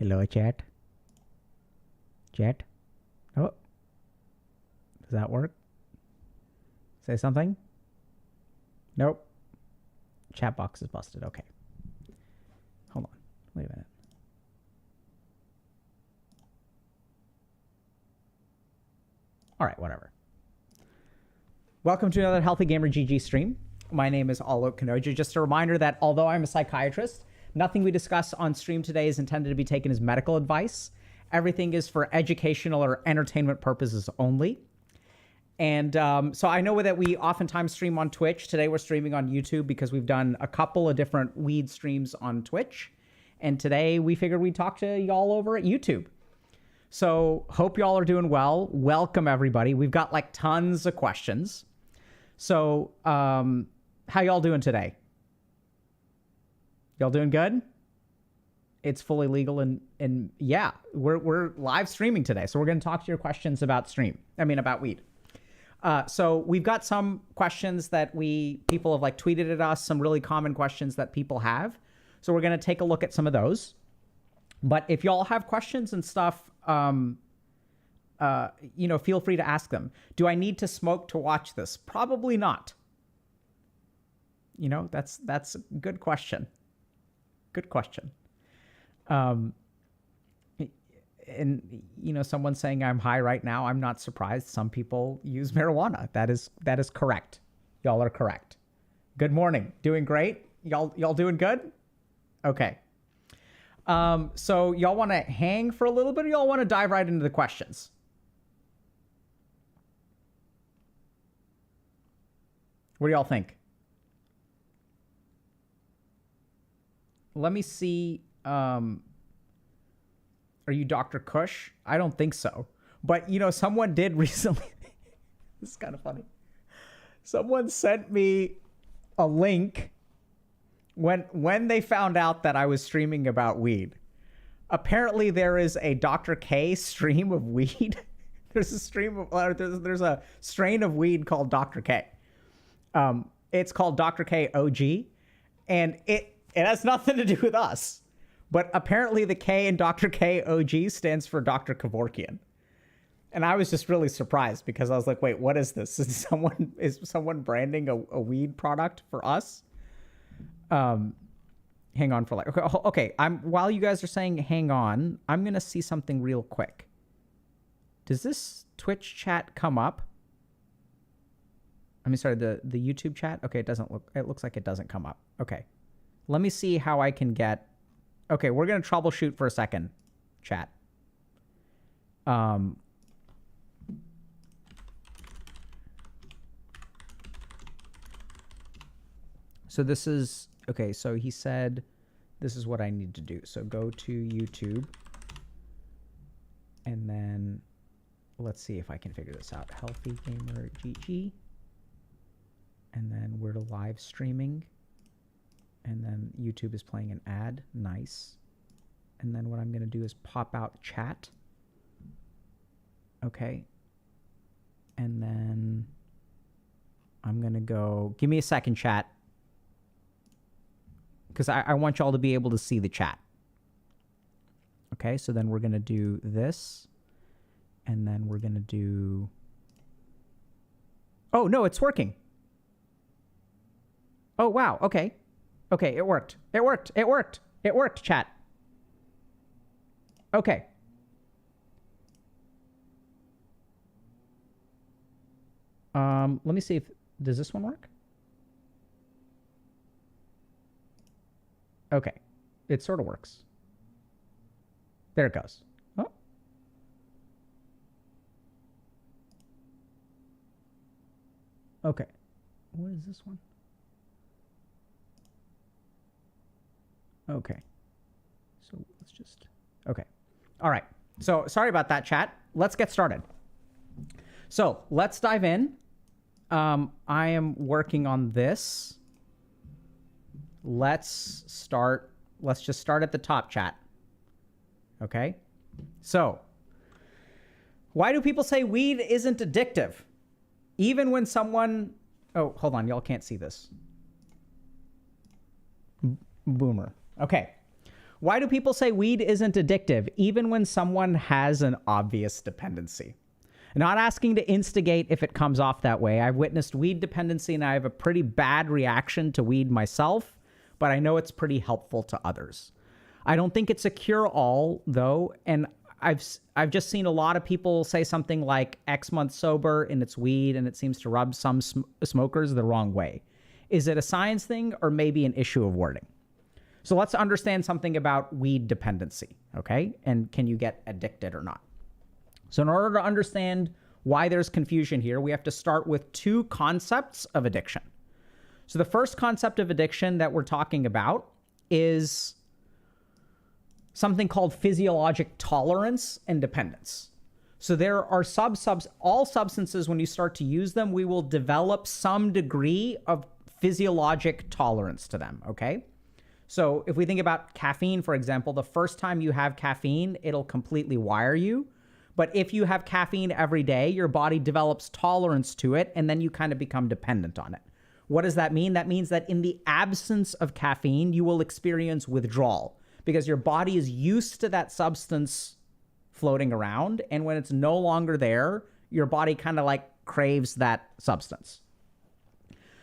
Hello, chat. Chat. Oh. Does that work? Say something? Nope. Chat box is busted. Okay. Hold on. Wait a minute. All right, whatever. Welcome to another HealthyGamerGG stream. My name is Alok Kanoja. Just a reminder that although I'm a psychiatrist, nothing we discuss on stream today is intended to be taken as medical advice. Everything is for educational or entertainment purposes only. And so I know that we oftentimes stream on Twitch. Today we're streaming on YouTube because we've done a couple of different weed streams on Twitch. And today we figured we'd talk to y'all over at YouTube. So hope y'all are doing well. Welcome, everybody. We've got like tons of questions. So how y'all doing today? Y'all doing good? It's fully legal and yeah, we're live streaming today. So we're going to talk to your questions about about weed. So we've got some questions that people have like tweeted at us, some really common questions that people have. So we're going to take a look at some of those. But if y'all have questions and stuff, feel free to ask them. Do I need to smoke to watch this? Probably not. That's a good question. Good question. And someone saying I'm high right now, I'm not surprised. Some people use marijuana. That is correct. Y'all are correct. Good morning. Doing great? Y'all doing good? Okay. So y'all want to hang for a little bit, or y'all want to dive right into the questions? What do y'all think? Let me see. Are you Dr. Kush? I don't think so. But, someone did recently. This is kind of funny. Someone sent me a link when they found out that I was streaming about weed. Apparently, there is a Dr. K stream of weed. There's a strain of weed called Dr. K. It's called Dr. K OG, and it has nothing to do with us. But apparently the K in Dr. K OG stands for Dr. Kevorkian. And I was just really surprised because I was like, wait, what is this? Is someone branding a weed product for us? Hang on for okay. While you guys are saying hang on, I'm going to see something real quick. Does this Twitch chat come up? The YouTube chat? Okay, it looks like it doesn't come up. Okay. Let me see how I can get. Okay, we're going to troubleshoot for a second, chat. So this is, okay, so he said this is what I need to do. So go to YouTube. And then let's see if I can figure this out. HealthyGamerGG. And then we're live streaming. And then YouTube is playing an ad. Nice. And then what I'm going to do is pop out chat. Okay. And then I'm going to go... Give me a second, chat. Because I want y'all to be able to see the chat. Okay, so then we're going to do this. And then we're going to do... Oh, no, it's working. Oh, wow. Okay. Okay, it worked. It worked. It worked. It worked, chat. Okay. Let me see if... Does this one work? Okay. It sort of works. There it goes. Oh. Okay. What is this one? Okay. So let's just... Okay. All right. So sorry about that, chat. Let's get started. So let's dive in. I am working on this. Let's just start at the top, chat. Okay. So why do people say weed isn't addictive? Even when someone... Oh, hold on. Y'all can't see this. Boomer. Okay. Why do people say weed isn't addictive, even when someone has an obvious dependency? Not asking to instigate if it comes off that way. I've witnessed weed dependency and I have a pretty bad reaction to weed myself, but I know it's pretty helpful to others. I don't think it's a cure-all, though, and I've just seen a lot of people say something like X months sober and it's weed, and it seems to rub some smokers the wrong way. Is it a science thing or maybe an issue of wording? So let's understand something about weed dependency, okay? And can you get addicted or not? So in order to understand why there's confusion here, we have to start with two concepts of addiction. So the first concept of addiction that we're talking about is something called physiologic tolerance and dependence. So there are all substances, when you start to use them, we will develop some degree of physiologic tolerance to them, okay? So if we think about caffeine, for example, the first time you have caffeine, it'll completely wire you. But if you have caffeine every day, your body develops tolerance to it, and then you kind of become dependent on it. What does that mean? That means that in the absence of caffeine, you will experience withdrawal because your body is used to that substance floating around. And when it's no longer there, your body kind of like craves that substance.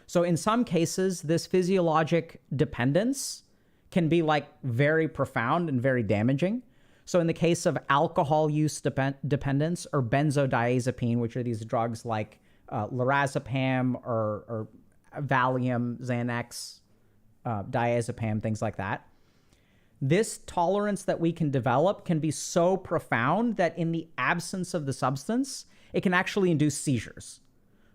So in some cases, this physiologic dependence can be like very profound and very damaging. So in the case of alcohol use dependence or benzodiazepine, which are these drugs like lorazepam or Valium, Xanax, diazepam, things like that. This tolerance that we can develop can be so profound that in the absence of the substance, it can actually induce seizures.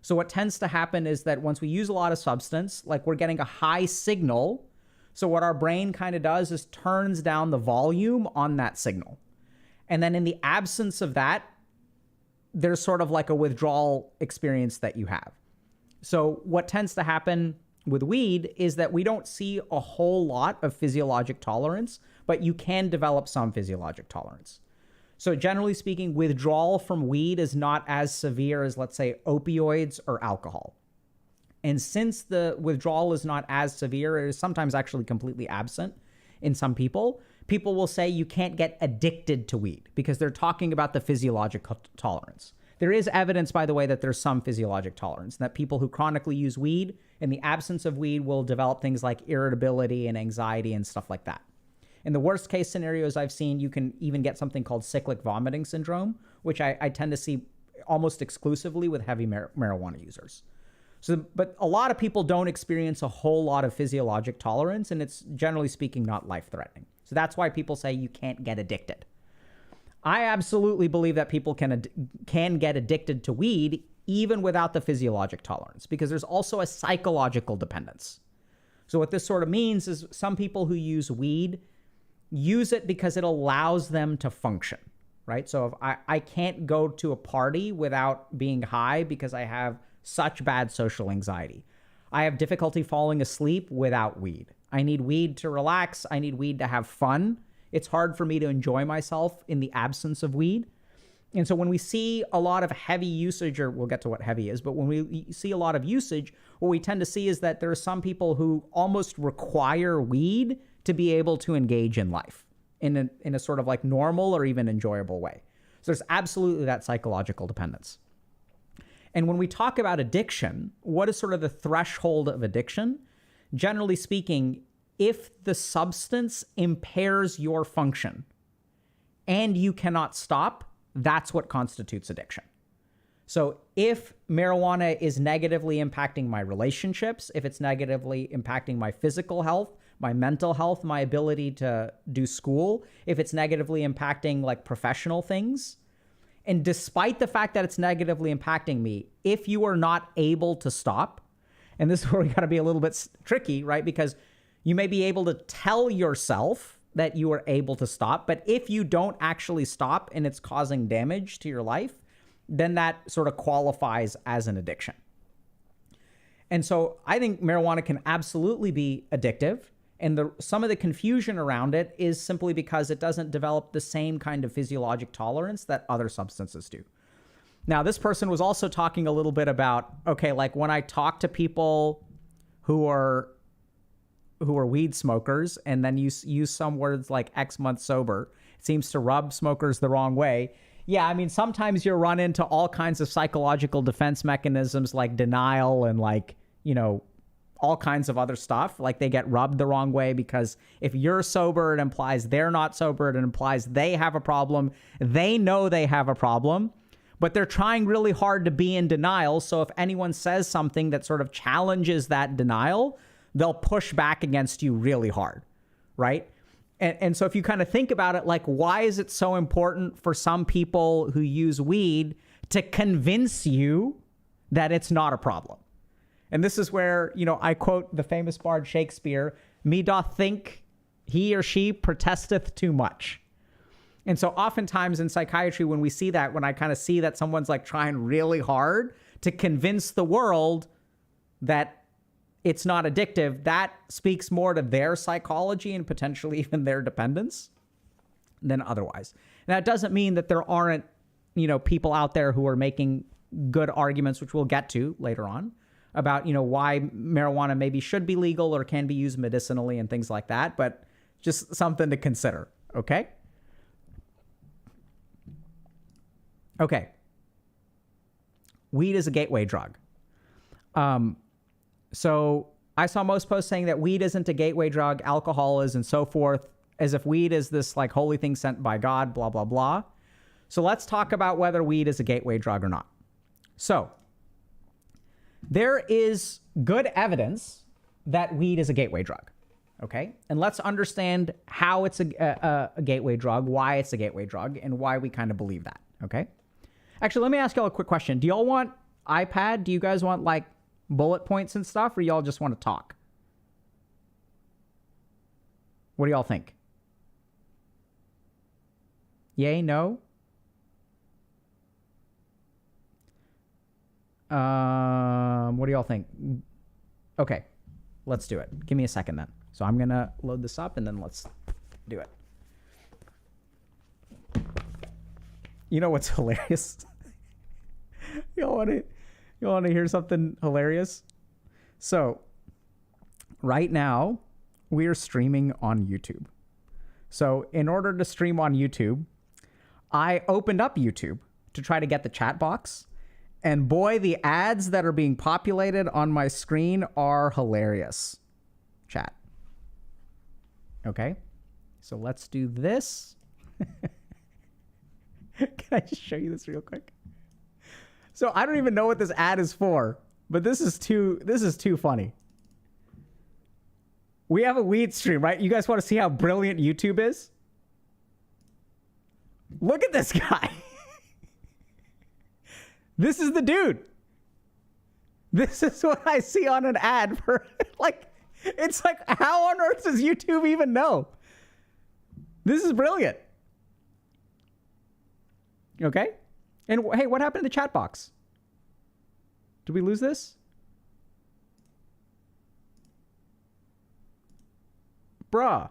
So what tends to happen is that once we use a lot of substance, like we're getting a high signal. So what our brain kind of does is turns down the volume on that signal. And then in the absence of that, there's sort of like a withdrawal experience that you have. So what tends to happen with weed is that we don't see a whole lot of physiologic tolerance, but you can develop some physiologic tolerance. So generally speaking, withdrawal from weed is not as severe as, let's say, opioids or alcohol. And since the withdrawal is not as severe, it is sometimes actually completely absent in some people, people will say you can't get addicted to weed because they're talking about the physiological tolerance. There is evidence, by the way, that there's some physiologic tolerance, that people who chronically use weed in the absence of weed will develop things like irritability and anxiety and stuff like that. In the worst case scenarios I've seen, you can even get something called cyclic vomiting syndrome, which I tend to see almost exclusively with heavy marijuana users. So, but a lot of people don't experience a whole lot of physiologic tolerance, and it's generally speaking not life-threatening. So that's why people say you can't get addicted. I absolutely believe that people can get addicted to weed even without the physiologic tolerance, because there's also a psychological dependence. So what this sort of means is some people who use weed use it because it allows them to function, right? So if I can't go to a party without being high because I have such bad social anxiety. I have difficulty falling asleep without weed. I need weed to relax. I need weed to have fun. It's hard for me to enjoy myself in the absence of weed. And so when we see a lot of heavy usage, or we'll get to what heavy is, but when we see a lot of usage, what we tend to see is that there are some people who almost require weed to be able to engage in life in a sort of like normal or even enjoyable way. So there's absolutely that psychological dependence. And when we talk about addiction, what is sort of the threshold of addiction? Generally speaking, if the substance impairs your function and you cannot stop, that's what constitutes addiction. So if marijuana is negatively impacting my relationships, if it's negatively impacting my physical health, my mental health, my ability to do school, if it's negatively impacting like professional things, and despite the fact that it's negatively impacting me, if you are not able to stop, and this is where we got to be a little bit tricky, right? Because you may be able to tell yourself that you are able to stop, but if you don't actually stop and it's causing damage to your life, then that sort of qualifies as an addiction. And so I think marijuana can absolutely be addictive. And some of the confusion around it is simply because it doesn't develop the same kind of physiologic tolerance that other substances do. Now, this person was also talking a little bit about, okay, like when I talk to people who who are weed smokers, and then you use some words like X months sober. It seems to rub smokers the wrong way. Yeah, I mean, sometimes you run into all kinds of psychological defense mechanisms like denial and like, all kinds of other stuff. Like they get rubbed the wrong way because if you're sober, it implies they're not sober. It implies they have a problem. They know they have a problem, but they're trying really hard to be in denial. So if anyone says something that sort of challenges that denial, they'll push back against you really hard, right? And so if you kind of think about it, like, why is it so important for some people who use weed to convince you that it's not a problem? And this is where, I quote the famous bard Shakespeare, "Me doth think he or she protesteth too much." And so oftentimes in psychiatry, when we see that, when I kind of see that someone's like trying really hard to convince the world that it's not addictive, that speaks more to their psychology and potentially even their dependence than otherwise. Now, it doesn't mean that there aren't, people out there who are making good arguments, which we'll get to later on, about, why marijuana maybe should be legal or can be used medicinally and things like that, but just something to consider, okay? Okay. Weed is a gateway drug. So I saw most posts saying that weed isn't a gateway drug, alcohol is, and so forth, as if weed is this like holy thing sent by God, blah, blah, blah. So let's talk about whether weed is a gateway drug or not. So there is good evidence that weed is a gateway drug, okay? And let's understand how it's a gateway drug, why it's a gateway drug, and why we kind of believe that, okay? Actually, let me ask y'all a quick question. Do y'all want iPad? Do you guys want like bullet points and stuff, or y'all just want to talk? What do y'all think? Yay, no? What do y'all think? Okay, let's do it. Give me a second then. So I'm gonna load this up and then let's do it. You know what's hilarious? Y'all want to hear something hilarious? So right now we are streaming on YouTube. So in order to stream on YouTube, I opened up YouTube to try to get the chat box. And boy, the ads that are being populated on my screen are hilarious. Chat. Okay. So let's do this. Can I just show you this real quick? So I don't even know what this ad is for, but this is too funny. We have a weed stream, right? You guys want to see how brilliant YouTube is? Look at this guy. This is the dude. This is what I see on an ad for, like, it's like, how on earth does YouTube even know? This is brilliant. Okay. And hey, what happened to the chat box? Did we lose this? Bruh.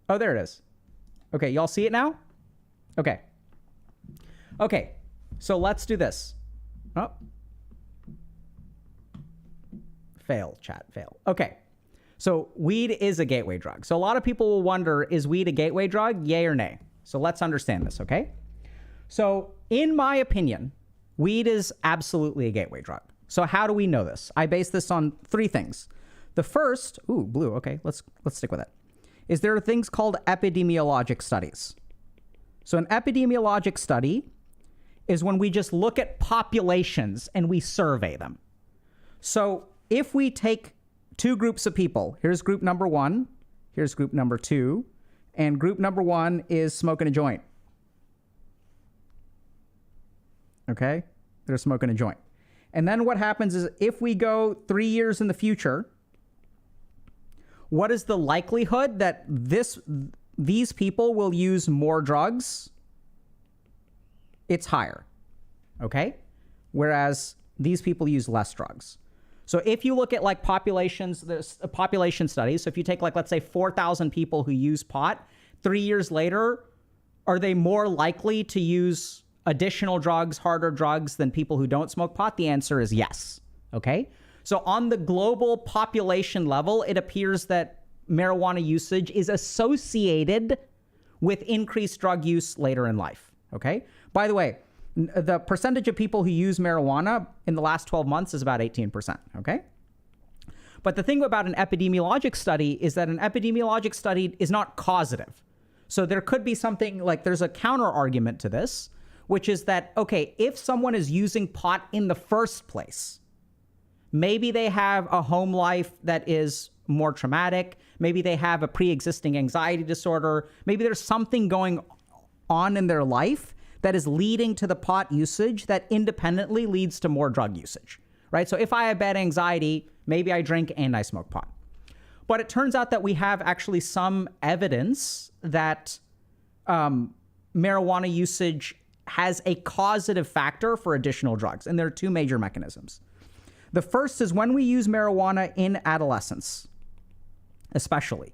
Oh, there it is. Okay, y'all see it now? Okay. Okay, so let's do this. Oh. Fail, chat, fail. Okay, so weed is a gateway drug. So a lot of people will wonder, is weed a gateway drug? Yay or nay? So let's understand this, okay? So in my opinion, weed is absolutely a gateway drug. So how do we know this? I base this on three things. The first, ooh, blue, okay, let's stick with it. Is there are things called epidemiologic studies. So an epidemiologic study is when we just look at populations and we survey them. So if we take two groups of people, here's group number one, here's group number two, and group number one is smoking a joint. Okay, they're smoking a joint. And then what happens is if we go 3 years in the future, what is the likelihood that these people will use more drugs? It's higher, okay? Whereas these people use less drugs. So if you look at like populations, there's a population study. So if you take like, let's say 4,000 people who use pot, 3 years later, are they more likely to use additional drugs, harder drugs than people who don't smoke pot? The answer is yes. okay? So on the global population level, it appears that marijuana usage is associated with increased drug use later in life, okay? By the way, the percentage of people who use marijuana in the last 12 months is about 18%, okay? But the thing about an epidemiologic study is that an epidemiologic study is not causative. So there could be something like, there's a counter argument to this, which is that, okay, if someone is using pot in the first place, maybe they have a home life that is more traumatic. Maybe they have a pre-existing anxiety disorder. Maybe there's something going on in their life that is leading to the pot usage that independently leads to more drug usage, right? So if I have bad anxiety, maybe I drink and I smoke pot. But it turns out that we have actually some evidence that marijuana usage has a causative factor for additional drugs. And there are two major mechanisms. The first is when we use marijuana in adolescence, especially,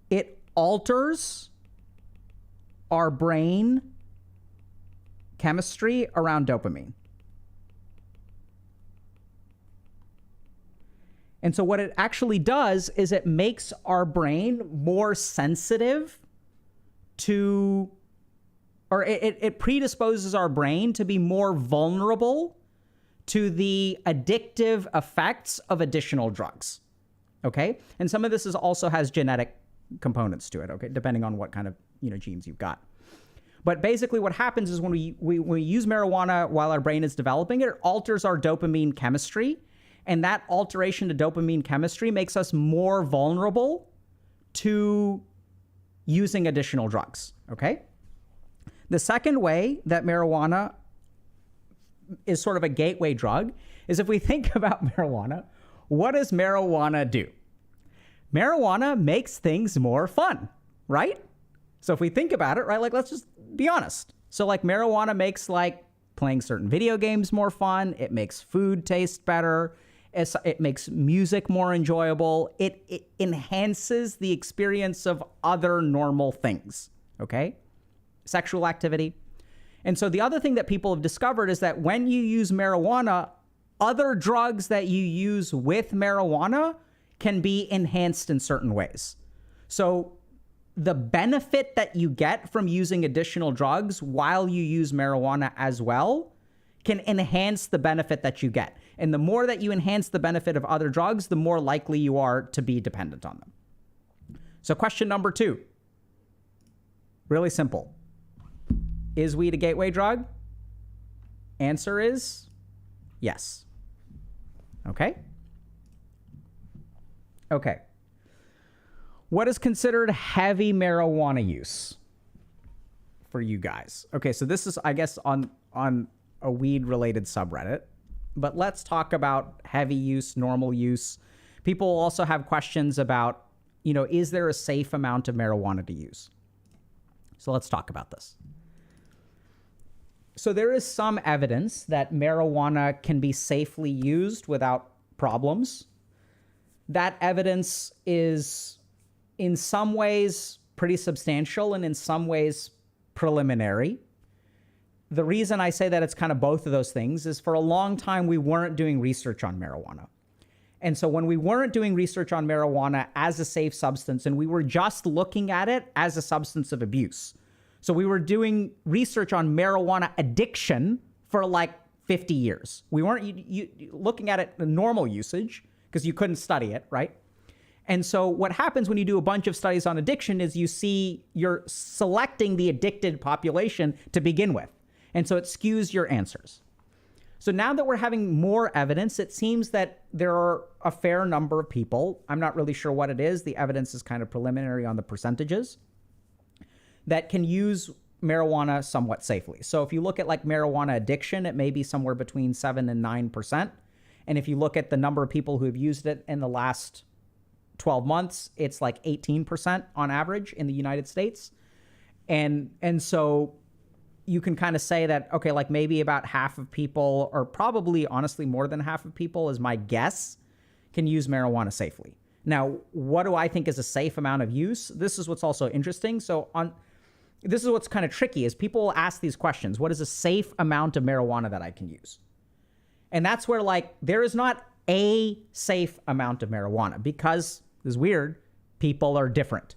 it alters our brain chemistry around dopamine. And so what it actually does is it makes our brain more sensitive to, or it predisposes our brain to be more vulnerable to the addictive effects of additional drugs, okay? And some of this also has genetic components to it, okay, depending on what kind of genes you've got. But basically what happens is when we use marijuana while our brain is developing, it alters our dopamine chemistry, and that alteration to dopamine chemistry makes us more vulnerable to using additional drugs, okay? The second way that marijuana is sort of a gateway drug is if we think about marijuana, what does marijuana do? Marijuana makes things more fun, right? So if we think about it, right, like let's just be honest. So like marijuana makes like playing certain video games more fun. It makes food taste better. It makes music more enjoyable. It enhances the experience of other normal things, okay? Sexual activity. And so the other thing that people have discovered is that when you use marijuana, other drugs that you use with marijuana can be enhanced in certain ways. So the benefit that you get from using additional drugs while you use marijuana as well can enhance the benefit that you get. And the more that you enhance the benefit of other drugs, the more likely you are to be dependent on them. So question number 2, really simple. Is weed a gateway drug? Answer is yes. Okay? Okay. What is considered heavy marijuana use for you guys? Okay, so this is, I guess, on a weed-related subreddit. But let's talk about heavy use, normal use. People also have questions about, is there a safe amount of marijuana to use? So let's talk about this. So there is some evidence that marijuana can be safely used without problems. That evidence is in some ways pretty substantial and in some ways preliminary. The reason I say that it's kind of both of those things is for a long time we weren't doing research on marijuana. And so when we weren't doing research on marijuana as a safe substance and we were just looking at it as a substance of abuse. So we were doing research on marijuana addiction for like 50 years. We weren't looking at it in normal usage because you couldn't study it, right? And so what happens when you do a bunch of studies on addiction is you're selecting the addicted population to begin with. And so it skews your answers. So now that we're having more evidence, it seems that there are a fair number of people, I'm not really sure what it is, the evidence is kind of preliminary on the percentages, that can use marijuana somewhat safely. So if you look at like marijuana addiction, it may be somewhere between 7 and 9%. And if you look at the number of people who have used it in the last 12 months, it's like 18% on average in the United States. And so you can kind of say that, okay, like maybe about half of people, or probably honestly more than half of people is my guess, can use marijuana safely. Now, what do I think is a safe amount of use? This is what's also interesting. This is what's kind of tricky is people will ask these questions. What is a safe amount of marijuana that I can use? And that's where, like, there is not a safe amount of marijuana because, it's weird, people are different.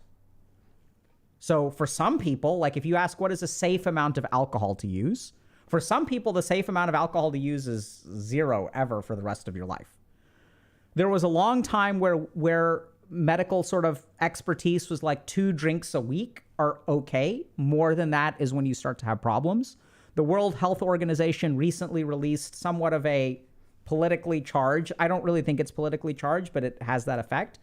So for some people, like if you ask what is a safe amount of alcohol to use, for some people, the safe amount of alcohol to use is 0 ever for the rest of your life. There was a long time where medical sort of expertise was like 2 drinks a week are okay. More than that is when you start to have problems. The World Health Organization recently released somewhat of a politically charged, I don't really think it's politically charged, but it has that effect,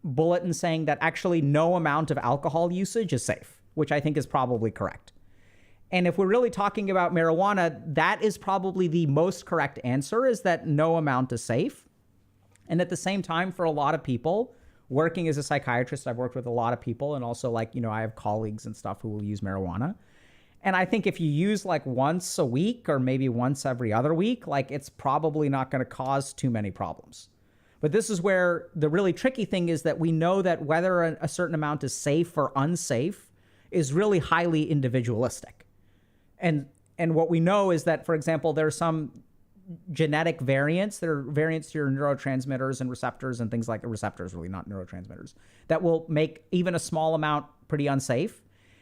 bulletin saying that actually no amount of alcohol usage is safe, which I think is probably correct. And if we're really talking about marijuana, that is probably the most correct answer, is that no amount is safe. And at the same time, for a lot of people, working as a psychiatrist, I've worked with a lot of people, and also like, you know, I have colleagues and stuff who will use marijuana. And I think if you use like once a week or maybe once every other week, like it's probably not going to cause too many problems. But this is where the really tricky thing is that we know that whether a certain amount is safe or unsafe is really highly individualistic. And what we know is that, for example, there are some genetic variants. There are variants to your neurotransmitters and receptors and things like receptors, really, not neurotransmitters, that will make even a small amount pretty unsafe.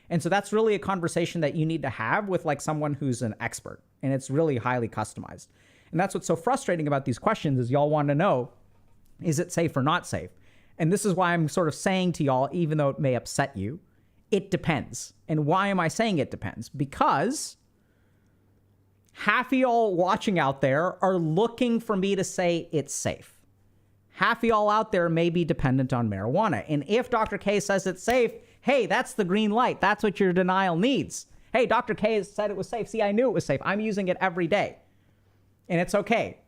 And so that's really a conversation that you need to have with like someone who's an expert, and it's really highly customized. And that's what's so frustrating about these questions is y'all want to know, is it safe or not safe? And this is why I'm sort of saying to y'all, even though it may upset you, it depends. And why am I saying it depends? Because half of y'all watching out there are looking for me to say it's safe. Half of y'all out there may be dependent on marijuana. And if Dr. K says it's safe, hey, that's the green light. That's what your denial needs. Hey, Dr. K said it was safe. See, I knew it was safe. I'm using it every day. And it's okay,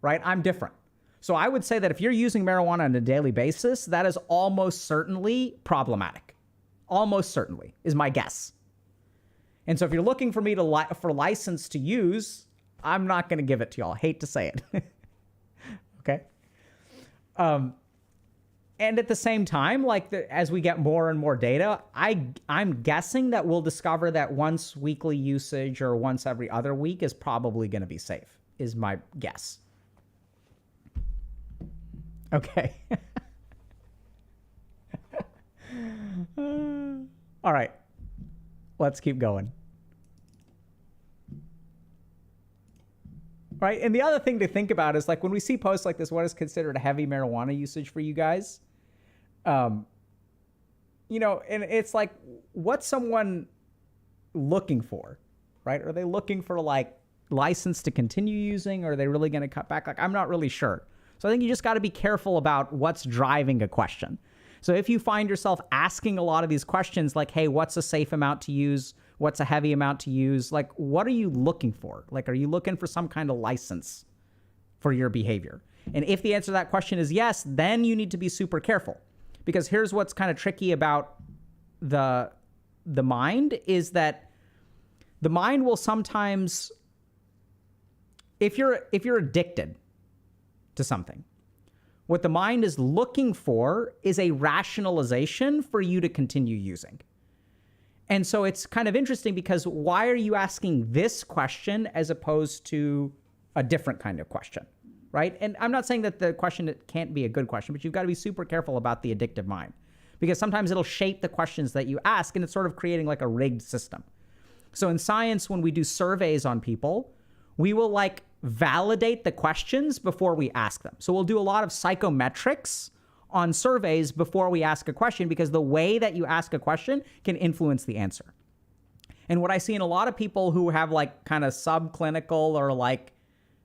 right? I'm different. So I would say that if you're using marijuana on a daily basis, that is almost certainly problematic. Almost certainly is my guess. And so if you're looking for me to for license to use, I'm not going to give it to y'all. I hate to say it. Okay. And at the same time, like as we get more and more data, I'm guessing that we'll discover that once weekly usage or once every other week is probably going to be safe, is my guess. Okay. All right. Let's keep going. Right. And the other thing to think about is like when we see posts like this, what is considered heavy marijuana usage for you guys? You know, and it's like, what's someone looking for, right? Are they looking for like license to continue using? Or are they really going to cut back? Like, I'm not really sure. So I think you just got to be careful about what's driving a question. So if you find yourself asking a lot of these questions like, hey, what's a safe amount to use? What's a heavy amount to use? Like, what are you looking for? Like, are you looking for some kind of license for your behavior? And if the answer to that question is yes, then you need to be super careful. Because here's what's kind of tricky about the mind is that the mind will sometimes, if you're addicted to something, what the mind is looking for is a rationalization for you to continue using. And so it's kind of interesting because why are you asking this question as opposed to a different kind of question, right? And I'm not saying that the question can't be a good question, but you've got to be super careful about the addictive mind because sometimes it'll shape the questions that you ask and it's sort of creating like a rigged system. So in science, when we do surveys on people, we will like validate the questions before we ask them. So we'll do a lot of psychometrics on surveys before we ask a question because the way that you ask a question can influence the answer. And what I see in a lot of people who have like kind of subclinical or like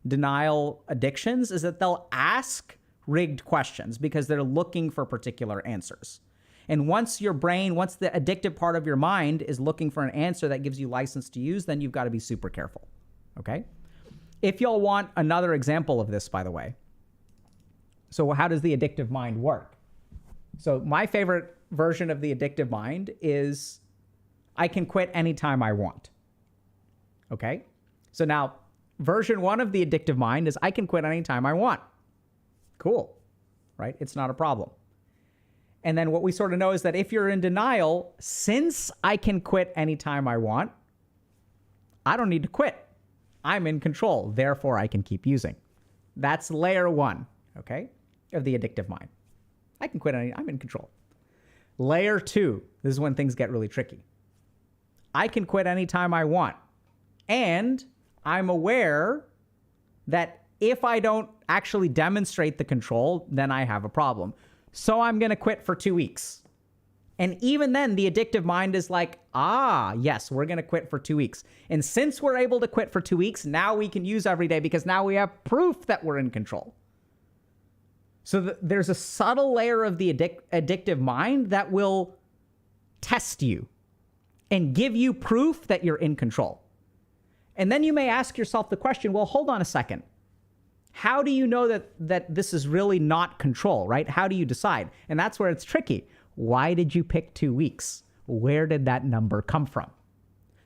denial addictions is that they'll ask rigged questions because they're looking for particular answers. And once your brain, once the addictive part of your mind is looking for an answer that gives you license to use, then you've got to be super careful. Okay? If y'all want another example of this, by the way, so how does the addictive mind work? So my favorite version of the addictive mind is I can quit anytime I want. Okay? So now version 1 of the addictive mind is I can quit anytime I want. Cool, right? It's not a problem. And then what we sort of know is that if you're in denial, since I can quit anytime I want, I don't need to quit. I'm in control. Therefore, I can keep using. That's layer one, okay, of the addictive mind. I can quit any, I'm in control. Layer two, this is when things get really tricky. I can quit anytime I want. And I'm aware that if I don't actually demonstrate the control, then I have a problem. So I'm going to quit for 2 weeks. And even then, the addictive mind is like, yes, we're going to quit for 2 weeks. And since we're able to quit for 2 weeks, now we can use every day because now we have proof that we're in control. So there's a subtle layer of the addictive mind that will test you and give you proof that you're in control. And then you may ask yourself the question, well, hold on a second. How do you know that this is really not control, right? How do you decide? And that's where it's tricky. Why did you pick 2 weeks? Where did that number come from?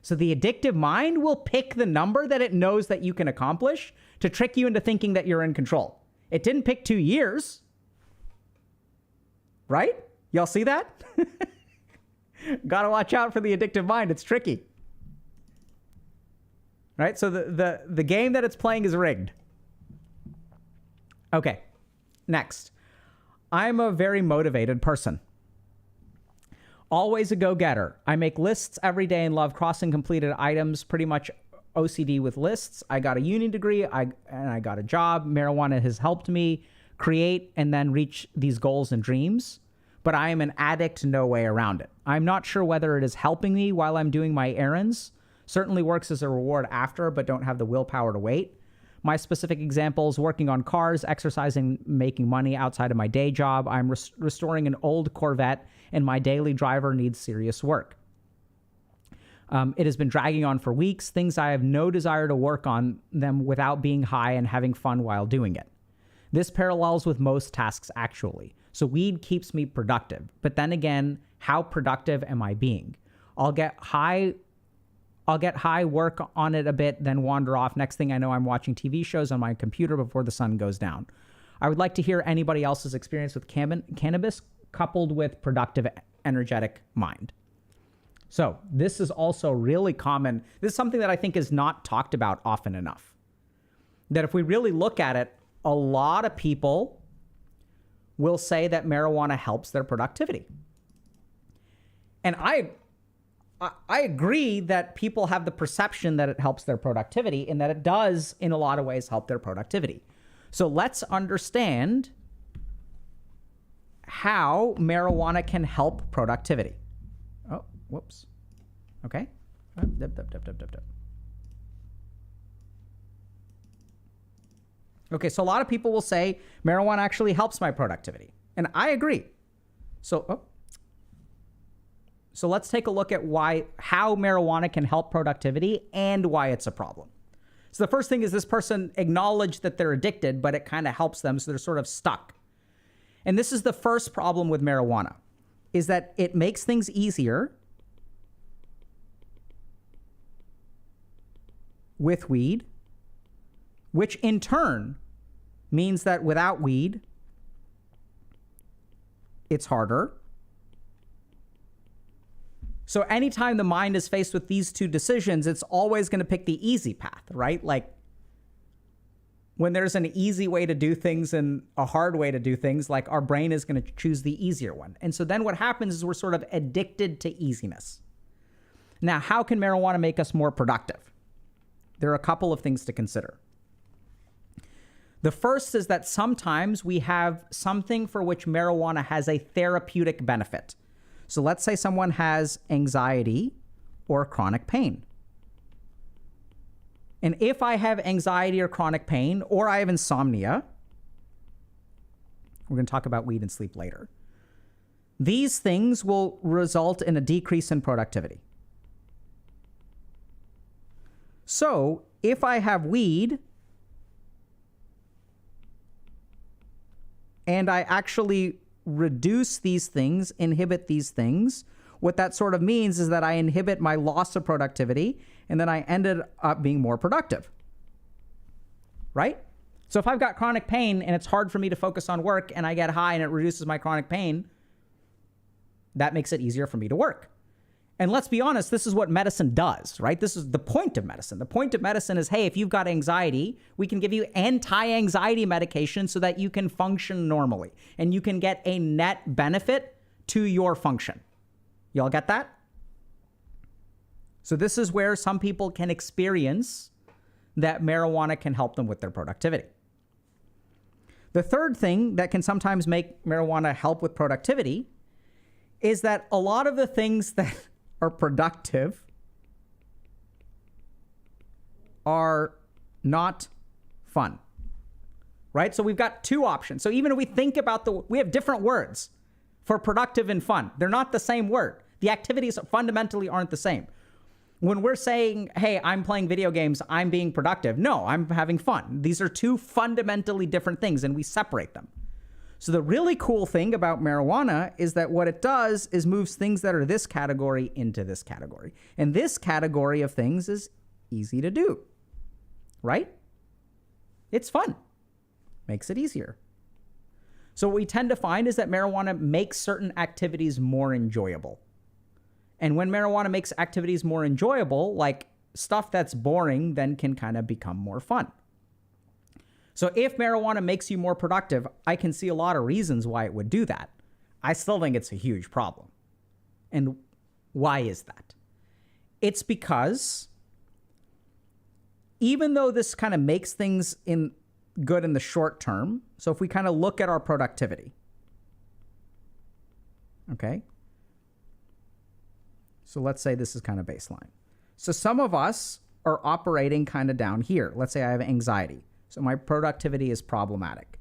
So the addictive mind will pick the number that it knows that you can accomplish to trick you into thinking that you're in control. It didn't pick 2 years, right? Y'all see that? Gotta watch out for the addictive mind. It's tricky, right? So the game that it's playing is rigged. Okay, next. I'm a very motivated person. Always a go-getter. I make lists every day and love crossing completed items, pretty much OCD with lists. I got a uni degree and I got a job. Marijuana has helped me create and then reach these goals and dreams, but I am an addict, no way around it. I'm not sure whether it is helping me while I'm doing my errands. Certainly works as a reward after, but don't have the willpower to wait. My specific examples, working on cars, exercising, making money outside of my day job. I'm restoring an old Corvette and my daily driver needs serious work. It has been dragging on for weeks, things I have no desire to work on them without being high and having fun while doing it. This parallels with most tasks actually. So weed keeps me productive. But then again, how productive am I being? I'll get high, work on it a bit, then wander off. Next thing I know, I'm watching TV shows on my computer before the sun goes down. I would like to hear anybody else's experience with cannabis coupled with productive, energetic mind. So this is also really common. This is something that I think is not talked about often enough. That if we really look at it, a lot of people will say that marijuana helps their productivity. And I agree that people have the perception that it helps their productivity and that it does, in a lot of ways, help their productivity. So let's understand how marijuana can help productivity. Oh, whoops. Okay. Okay, so a lot of people will say marijuana actually helps my productivity. And I agree. So let's take a look at how marijuana can help productivity and why it's a problem. So the first thing is this person acknowledged that they're addicted, but it kind of helps them, so they're sort of stuck. And this is the first problem with marijuana, is that it makes things easier with weed, which in turn means that without weed, it's harder. So anytime the mind is faced with these two decisions, it's always going to pick the easy path, right? Like when there's an easy way to do things and a hard way to do things, like our brain is going to choose the easier one. And so then what happens is we're sort of addicted to easiness. Now, how can marijuana make us more productive? There are a couple of things to consider. The first is that sometimes we have something for which marijuana has a therapeutic benefit. So let's say someone has anxiety or chronic pain. And if I have anxiety or chronic pain, or I have insomnia, we're going to talk about weed and sleep later, these things will result in a decrease in productivity. So if I have weed and I actually reduce these things, inhibit these things, what that sort of means is that I inhibit my loss of productivity and then I ended up being more productive, right? So if I've got chronic pain and it's hard for me to focus on work and I get high and it reduces my chronic pain, that makes it easier for me to work. And let's be honest, this is what medicine does, right? This is the point of medicine. The point of medicine is, hey, if you've got anxiety, we can give you anti-anxiety medication so that you can function normally and you can get a net benefit to your function. Y'all get that? So this is where some people can experience that marijuana can help them with their productivity. The third thing that can sometimes make marijuana help with productivity is that a lot of the things that are productive are not fun, right? So we've got two options. So even if we think about we have different words for productive and fun. They're not the same word. The activities fundamentally aren't the same. When we're saying, hey, I'm playing video games, I'm being productive. No, I'm having fun. These are two fundamentally different things, and we separate them. So the really cool thing about marijuana is that what it does is moves things that are this category into this category. And this category of things is easy to do, right? It's fun. Makes it easier. So what we tend to find is that marijuana makes certain activities more enjoyable. And when marijuana makes activities more enjoyable, like stuff that's boring then can kind of become more fun. So if marijuana makes you more productive, I can see a lot of reasons why it would do that. I still think it's a huge problem. And why is that? It's because even though this kind of makes things good in the short term, so if we kind of look at our productivity, okay? So let's say this is kind of baseline. So some of us are operating kind of down here. Let's say I have anxiety. So my productivity is problematic.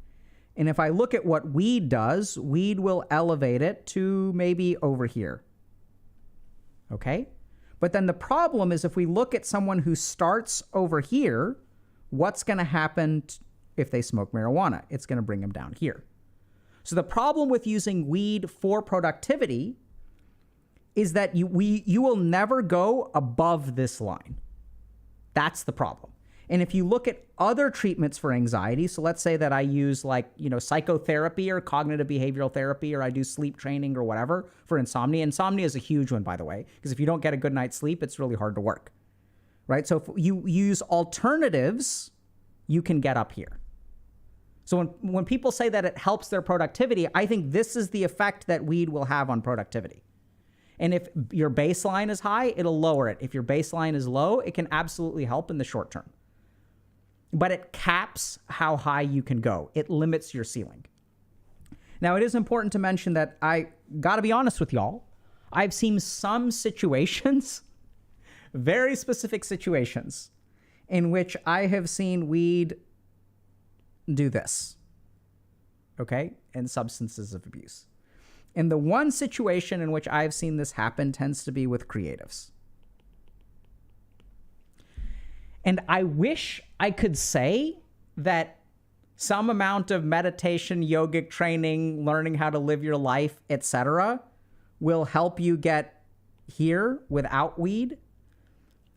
And if I look at what weed does, weed will elevate it to maybe over here. Okay? But then the problem is if we look at someone who starts over here, what's going to happen if they smoke marijuana? It's going to bring them down here. So the problem with using weed for productivity is that you will never go above this line. That's the problem. And if you look at other treatments for anxiety, so let's say that I use psychotherapy or cognitive behavioral therapy, or I do sleep training or whatever for insomnia. Insomnia is a huge one, by the way, because if you don't get a good night's sleep, it's really hard to work, right? So if you use alternatives, you can get up here. So when people say that it helps their productivity, I think this is the effect that weed will have on productivity. And if your baseline is high, it'll lower it. If your baseline is low, it can absolutely help in the short term. But it caps how high you can go. It limits your ceiling. Now, it is important to mention that I got to be honest with y'all. I've seen some situations, very specific situations, in which I have seen weed do this, okay, and substances of abuse. And the one situation in which I've seen this happen tends to be with creatives. And I wish I could say that some amount of meditation, yogic training, learning how to live your life, etc., will help you get here without weed.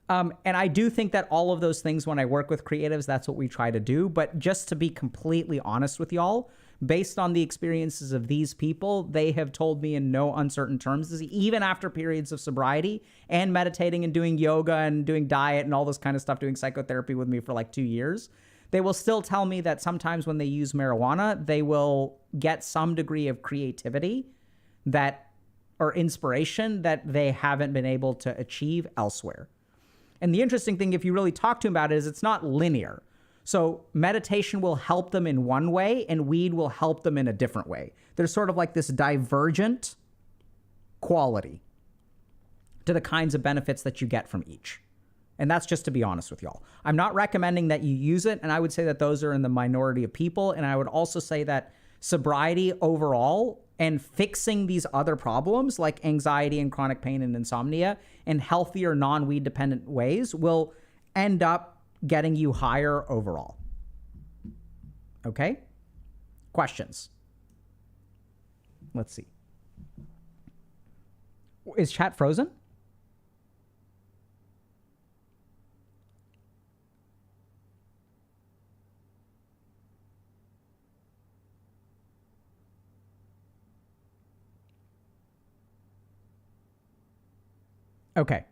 And I do think that all of those things, when I work with creatives, that's what we try to do. But just to be completely honest with y'all, based on the experiences of these people, they have told me in no uncertain terms, even after periods of sobriety and meditating and doing yoga and doing diet and all this kind of stuff, doing psychotherapy with me for like 2 years, they will still tell me that sometimes when they use marijuana, they will get some degree of creativity or inspiration that they haven't been able to achieve elsewhere. And the interesting thing, if you really talk to them about it, is it's not linear. So meditation will help them in one way and weed will help them in a different way. There's sort of like this divergent quality to the kinds of benefits that you get from each. And that's just to be honest with y'all. I'm not recommending that you use it, and I would say that those are in the minority of people. And I would also say that sobriety overall and fixing these other problems like anxiety and chronic pain and insomnia in healthier non-weed dependent ways will end up getting you higher overall. Okay? Questions? Let's see. Is chat frozen? Okay.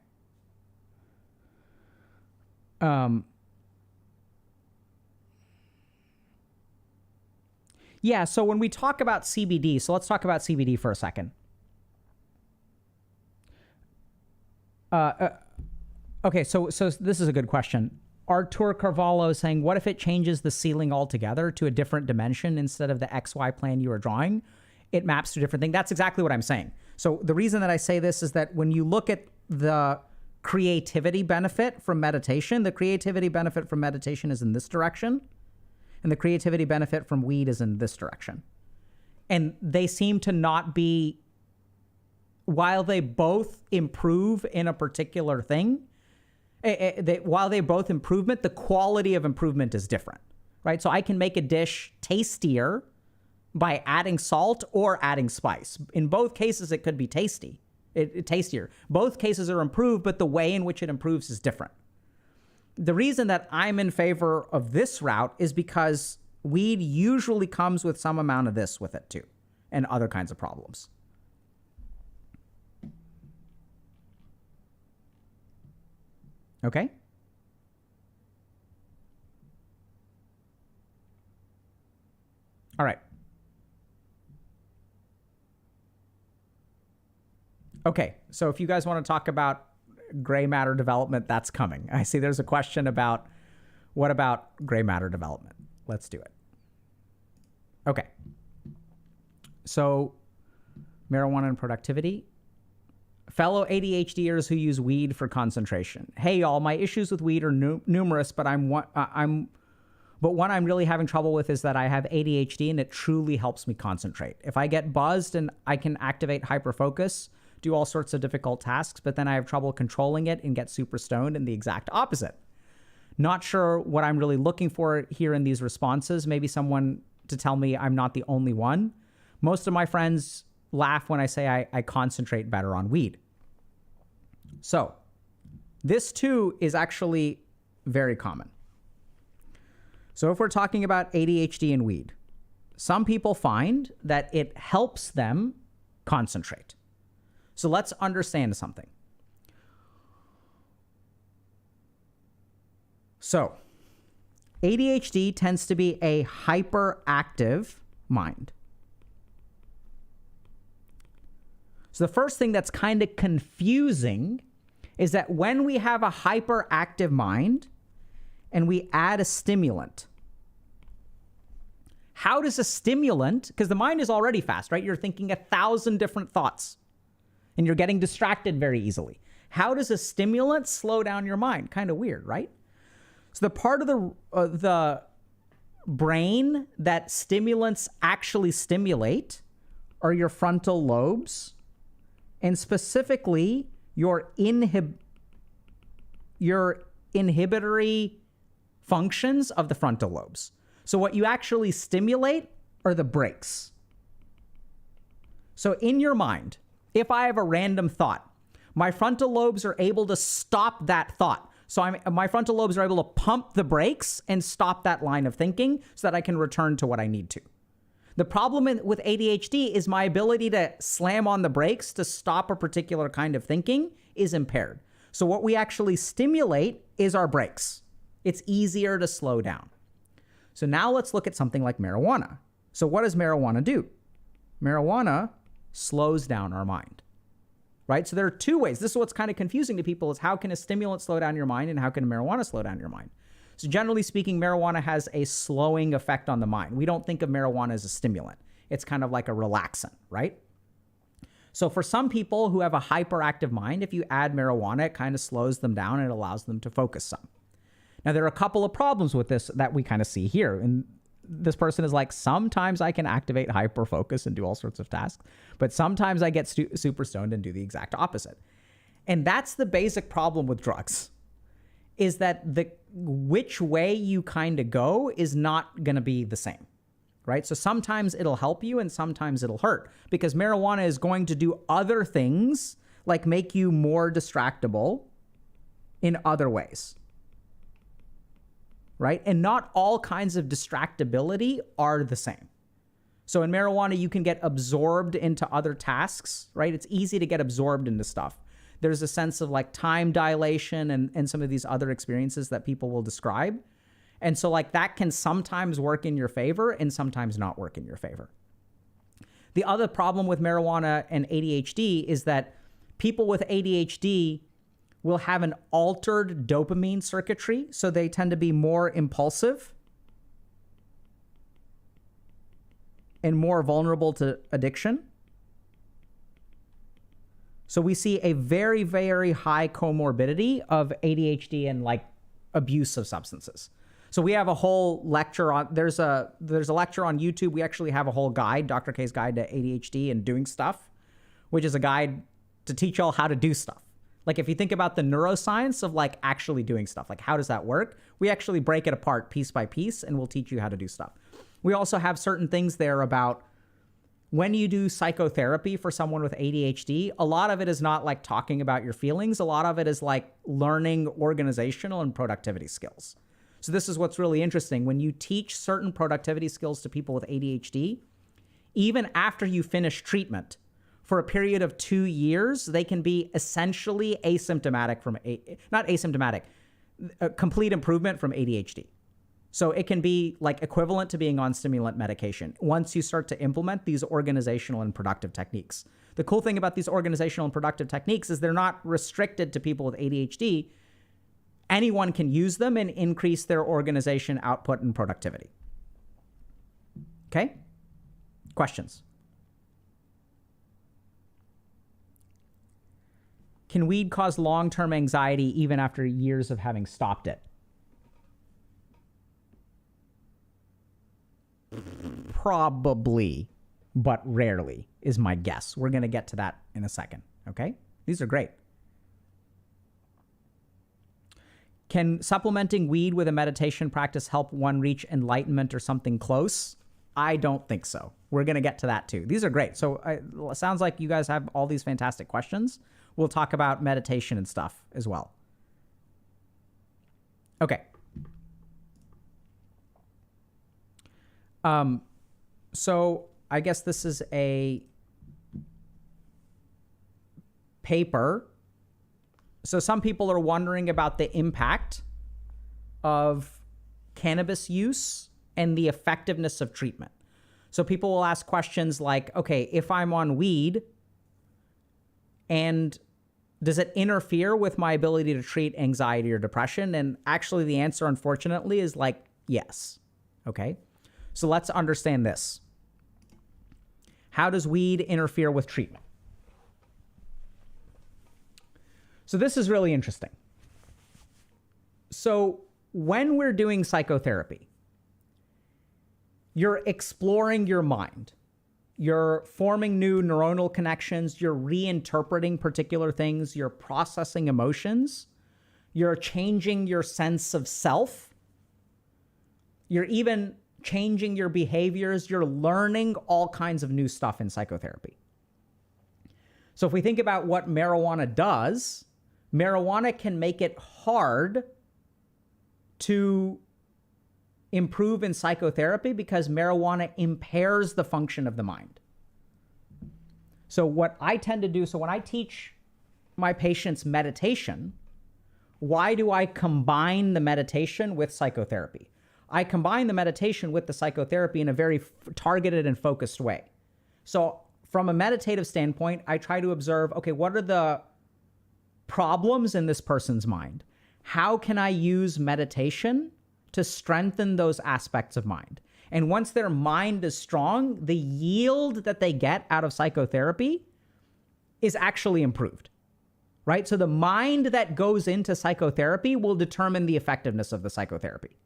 Yeah, so when we talk about CBD, so let's talk about CBD for a second. Okay, so this is a good question. Artur Carvalho is saying, what if it changes the ceiling altogether to a different dimension instead of the XY plane you were drawing? It maps to a different thing. That's exactly what I'm saying. So the reason that I say this is that when you look at the creativity benefit from meditation, the creativity benefit from meditation is in this direction, and the creativity benefit from weed is in this direction. And they seem to not be, while they both improve in a particular thing, while they both improvement, the quality of improvement is different, right? So I can make a dish tastier by adding salt or adding spice. In both cases, it could be tastier. Both cases are improved, but the way in which it improves is different. The reason that I'm in favor of this route is because weed usually comes with some amount of this with it too, and other kinds of problems. Okay? All right. Okay, so if you guys want to talk about gray matter development, that's coming. I see there's a question about what about gray matter development? Let's do it. Okay. So marijuana and productivity. Fellow ADHDers who use weed for concentration. Hey y'all, my issues with weed are numerous, but one I'm really having trouble with is that I have ADHD and it truly helps me concentrate. If I get buzzed and I can activate hyperfocus, do all sorts of difficult tasks, but then I have trouble controlling it and get super stoned, and the exact opposite. Not sure what I'm really looking for here in these responses. Maybe someone to tell me I'm not the only one. Most of my friends laugh when I say I concentrate better on weed. So this too is actually very common. So if we're talking about ADHD and weed, some people find that it helps them concentrate. So let's understand something. So ADHD tends to be a hyperactive mind. So the first thing that's kind of confusing is that when we have a hyperactive mind and we add a stimulant, how does a stimulant, because the mind is already fast, right? You're thinking 1,000 different thoughts and you're getting distracted very easily. How does a stimulant slow down your mind? Kind of weird, right? So the part of the brain that stimulants actually stimulate are your frontal lobes, and specifically your inhibitory functions of the frontal lobes. So what you actually stimulate are the brakes. So in your mind, if I have a random thought, my frontal lobes are able to stop that thought. So my frontal lobes are able to pump the brakes and stop that line of thinking so that I can return to what I need to. The problem with ADHD is my ability to slam on the brakes to stop a particular kind of thinking is impaired. So what we actually stimulate is our brakes. It's easier to slow down. So now let's look at something like marijuana. So what does marijuana do? Marijuana slows down our mind, right? So there are two ways. This is what's kind of confusing to people is how can a stimulant slow down your mind and how can marijuana slow down your mind? So generally speaking, marijuana has a slowing effect on the mind. We don't think of marijuana as a stimulant. It's kind of like a relaxant, right? So for some people who have a hyperactive mind, if you add marijuana, it kind of slows them down and it allows them to focus some. Now, there are a couple of problems with this that we kind of see here. And this person is like, sometimes I can activate hyperfocus and do all sorts of tasks, but sometimes I get super stoned and do the exact opposite. And that's the basic problem with drugs, is that which way you kind of go is not going to be the same, right? So sometimes it'll help you and sometimes it'll hurt, because marijuana is going to do other things like make you more distractible in other ways, right? And not all kinds of distractibility are the same. So in marijuana, you can get absorbed into other tasks, right? It's easy to get absorbed into stuff. There's a sense of like time dilation and some of these other experiences that people will describe. And so like that can sometimes work in your favor and sometimes not work in your favor. The other problem with marijuana and ADHD is that people with ADHD will have an altered dopamine circuitry, so they tend to be more impulsive and more vulnerable to addiction. So we see a very, very high comorbidity of ADHD and like abuse of substances. So we have a whole lecture on, there's a lecture on YouTube. We actually have a whole guide, Dr. K's Guide to ADHD and Doing Stuff, which is a guide to teach y'all how to do stuff. Like if you think about the neuroscience of like actually doing stuff, like how does that work? We actually break it apart piece by piece and we'll teach you how to do stuff. We also have certain things there about when you do psychotherapy for someone with ADHD, a lot of it is not like talking about your feelings. A lot of it is like learning organizational and productivity skills. So this is what's really interesting. When you teach certain productivity skills to people with ADHD, even after you finish treatment, for a period of 2 years, they can be essentially asymptomatic from, not asymptomatic, a complete improvement from ADHD. So it can be like equivalent to being on stimulant medication once you start to implement these organizational and productive techniques. The cool thing about these organizational and productive techniques is they're not restricted to people with ADHD. Anyone can use them and increase their organization, output, and productivity. Okay? Questions? Can weed cause long-term anxiety even after years of having stopped it? Probably, but rarely is my guess. We're going to get to that in a second, okay? These are great. Can supplementing weed with a meditation practice help one reach enlightenment or something close? I don't think so. We're going to get to that too. These are great. So it sounds like you guys have all these fantastic questions. We'll talk about meditation and stuff as well. Okay. So I guess this is a paper. So some people are wondering about the impact of cannabis use and the effectiveness of treatment. So people will ask questions like, okay, if I'm on weed, and does it interfere with my ability to treat anxiety or depression? And actually the answer, unfortunately, is like, yes. Okay. So let's understand this. How does weed interfere with treatment? So this is really interesting. So when we're doing psychotherapy, you're exploring your mind. You're forming new neuronal connections. You're reinterpreting particular things. You're processing emotions. You're changing your sense of self. You're even changing your behaviors. You're learning all kinds of new stuff in psychotherapy. So if we think about what marijuana does, marijuana can make it hard to improve in psychotherapy because marijuana impairs the function of the mind. So what I tend to do, so when I teach my patients meditation, why do I combine the meditation with psychotherapy? I combine the meditation with the psychotherapy in a very targeted and focused way. So from a meditative standpoint, I try to observe, okay, what are the problems in this person's mind? How can I use meditation to strengthen those aspects of mind? And once their mind is strong, the yield that they get out of psychotherapy is actually improved, right? So the mind that goes into psychotherapy will determine the effectiveness of the psychotherapy.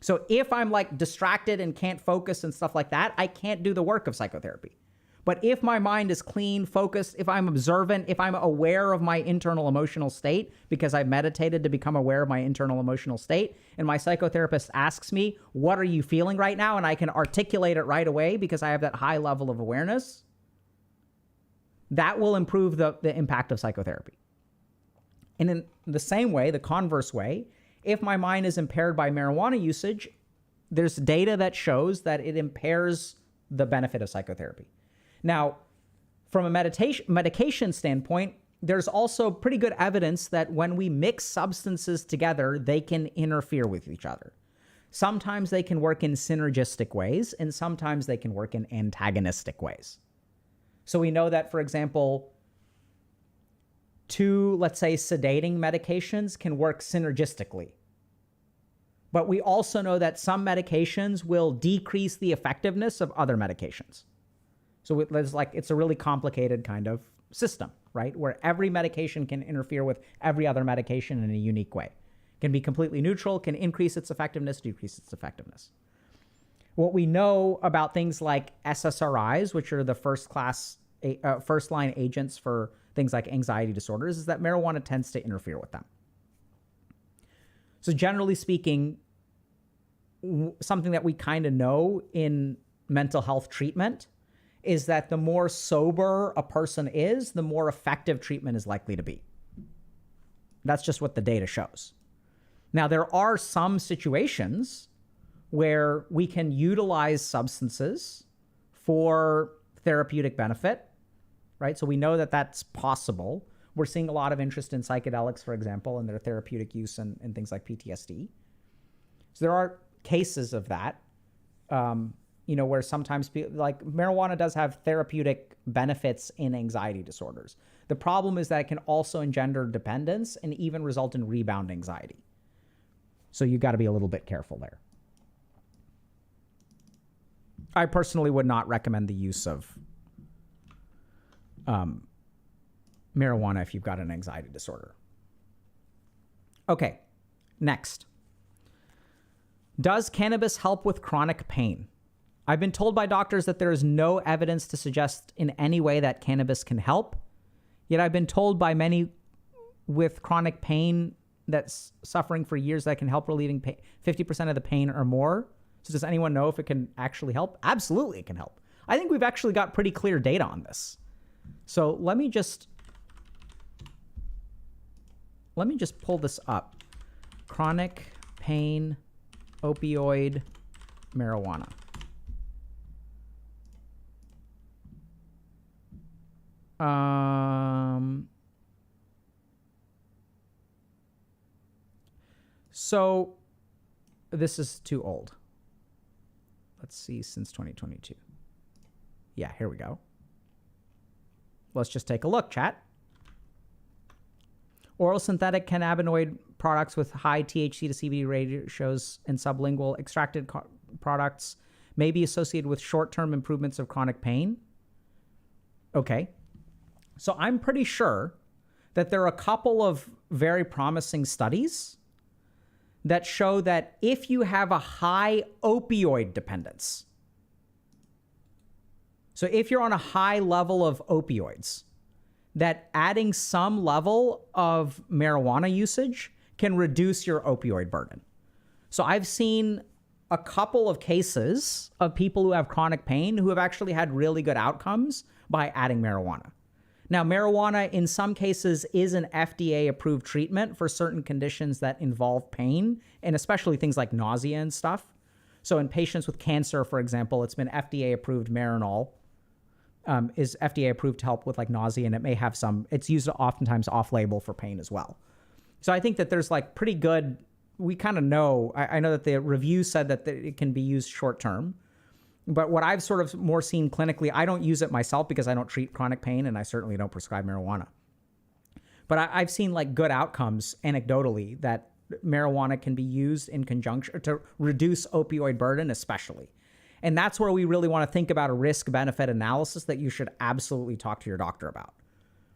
So if I'm like distracted and can't focus and stuff like that, I can't do the work of psychotherapy. But if my mind is clean, focused, if I'm observant, if I'm aware of my internal emotional state, because I've meditated to become aware of my internal emotional state, and my psychotherapist asks me, what are you feeling right now? And I can articulate it right away because I have that high level of awareness, that will improve the impact of psychotherapy. And in the same way, the converse way, if my mind is impaired by marijuana usage, there's data that shows that it impairs the benefit of psychotherapy. Now, from a medication standpoint, there's also pretty good evidence that when we mix substances together, they can interfere with each other. Sometimes they can work in synergistic ways, and sometimes they can work in antagonistic ways. So we know that, for example, two, let's say, sedating medications can work synergistically. But we also know that some medications will decrease the effectiveness of other medications. So it's a really complicated kind of system, right? Where every medication can interfere with every other medication in a unique way. Can be completely neutral, can increase its effectiveness, decrease its effectiveness. What we know about things like SSRIs, which are the first-line agents for things like anxiety disorders, is that marijuana tends to interfere with them. So generally speaking, something that we kind of know in mental health treatment is that the more sober a person is, the more effective treatment is likely to be. That's just what the data shows. Now, there are some situations where we can utilize substances for therapeutic benefit, right? So we know that that's possible. We're seeing a lot of interest in psychedelics, for example, and their therapeutic use in things like PTSD. So there are cases of that, where sometimes like marijuana does have therapeutic benefits in anxiety disorders. The problem is that it can also engender dependence and even result in rebound anxiety. So you got to be a little bit careful there. I personally would not recommend the use of marijuana if you've got an anxiety disorder. Okay, next. Does cannabis help with chronic pain? I've been told by doctors that there is no evidence to suggest in any way that cannabis can help. Yet I've been told by many with chronic pain that's suffering for years that can help relieving 50% of the pain or more. So does anyone know if it can actually help? Absolutely, it can help. I think we've actually got pretty clear data on this. So let me just pull this up. Chronic pain, opioid, marijuana. So this is too old. Let's see, since 2022. Yeah, here we go. Let's just take a look, chat. Oral synthetic cannabinoid products with high THC to CBD ratios and sublingual extracted products may be associated with short-term improvements of chronic pain. Okay. So I'm pretty sure that there are a couple of very promising studies that show that if you have a high opioid dependence, so if you're on a high level of opioids, that adding some level of marijuana usage can reduce your opioid burden. So I've seen a couple of cases of people who have chronic pain who have actually had really good outcomes by adding marijuana. Now, marijuana in some cases is an FDA-approved treatment for certain conditions that involve pain, and especially things like nausea and stuff. So in patients with cancer, for example, it's been FDA-approved Marinol, is FDA-approved to help with like nausea, and it may have some, it's used oftentimes off-label for pain as well. So I think that there's like pretty good, we kind of know, I know that the review said that it can be used short-term. But what I've sort of more seen clinically, I don't use it myself because I don't treat chronic pain and I certainly don't prescribe marijuana. But I've seen like good outcomes anecdotally that marijuana can be used in conjunction to reduce opioid burden especially. And that's where we really want to think about a risk-benefit analysis that you should absolutely talk to your doctor about,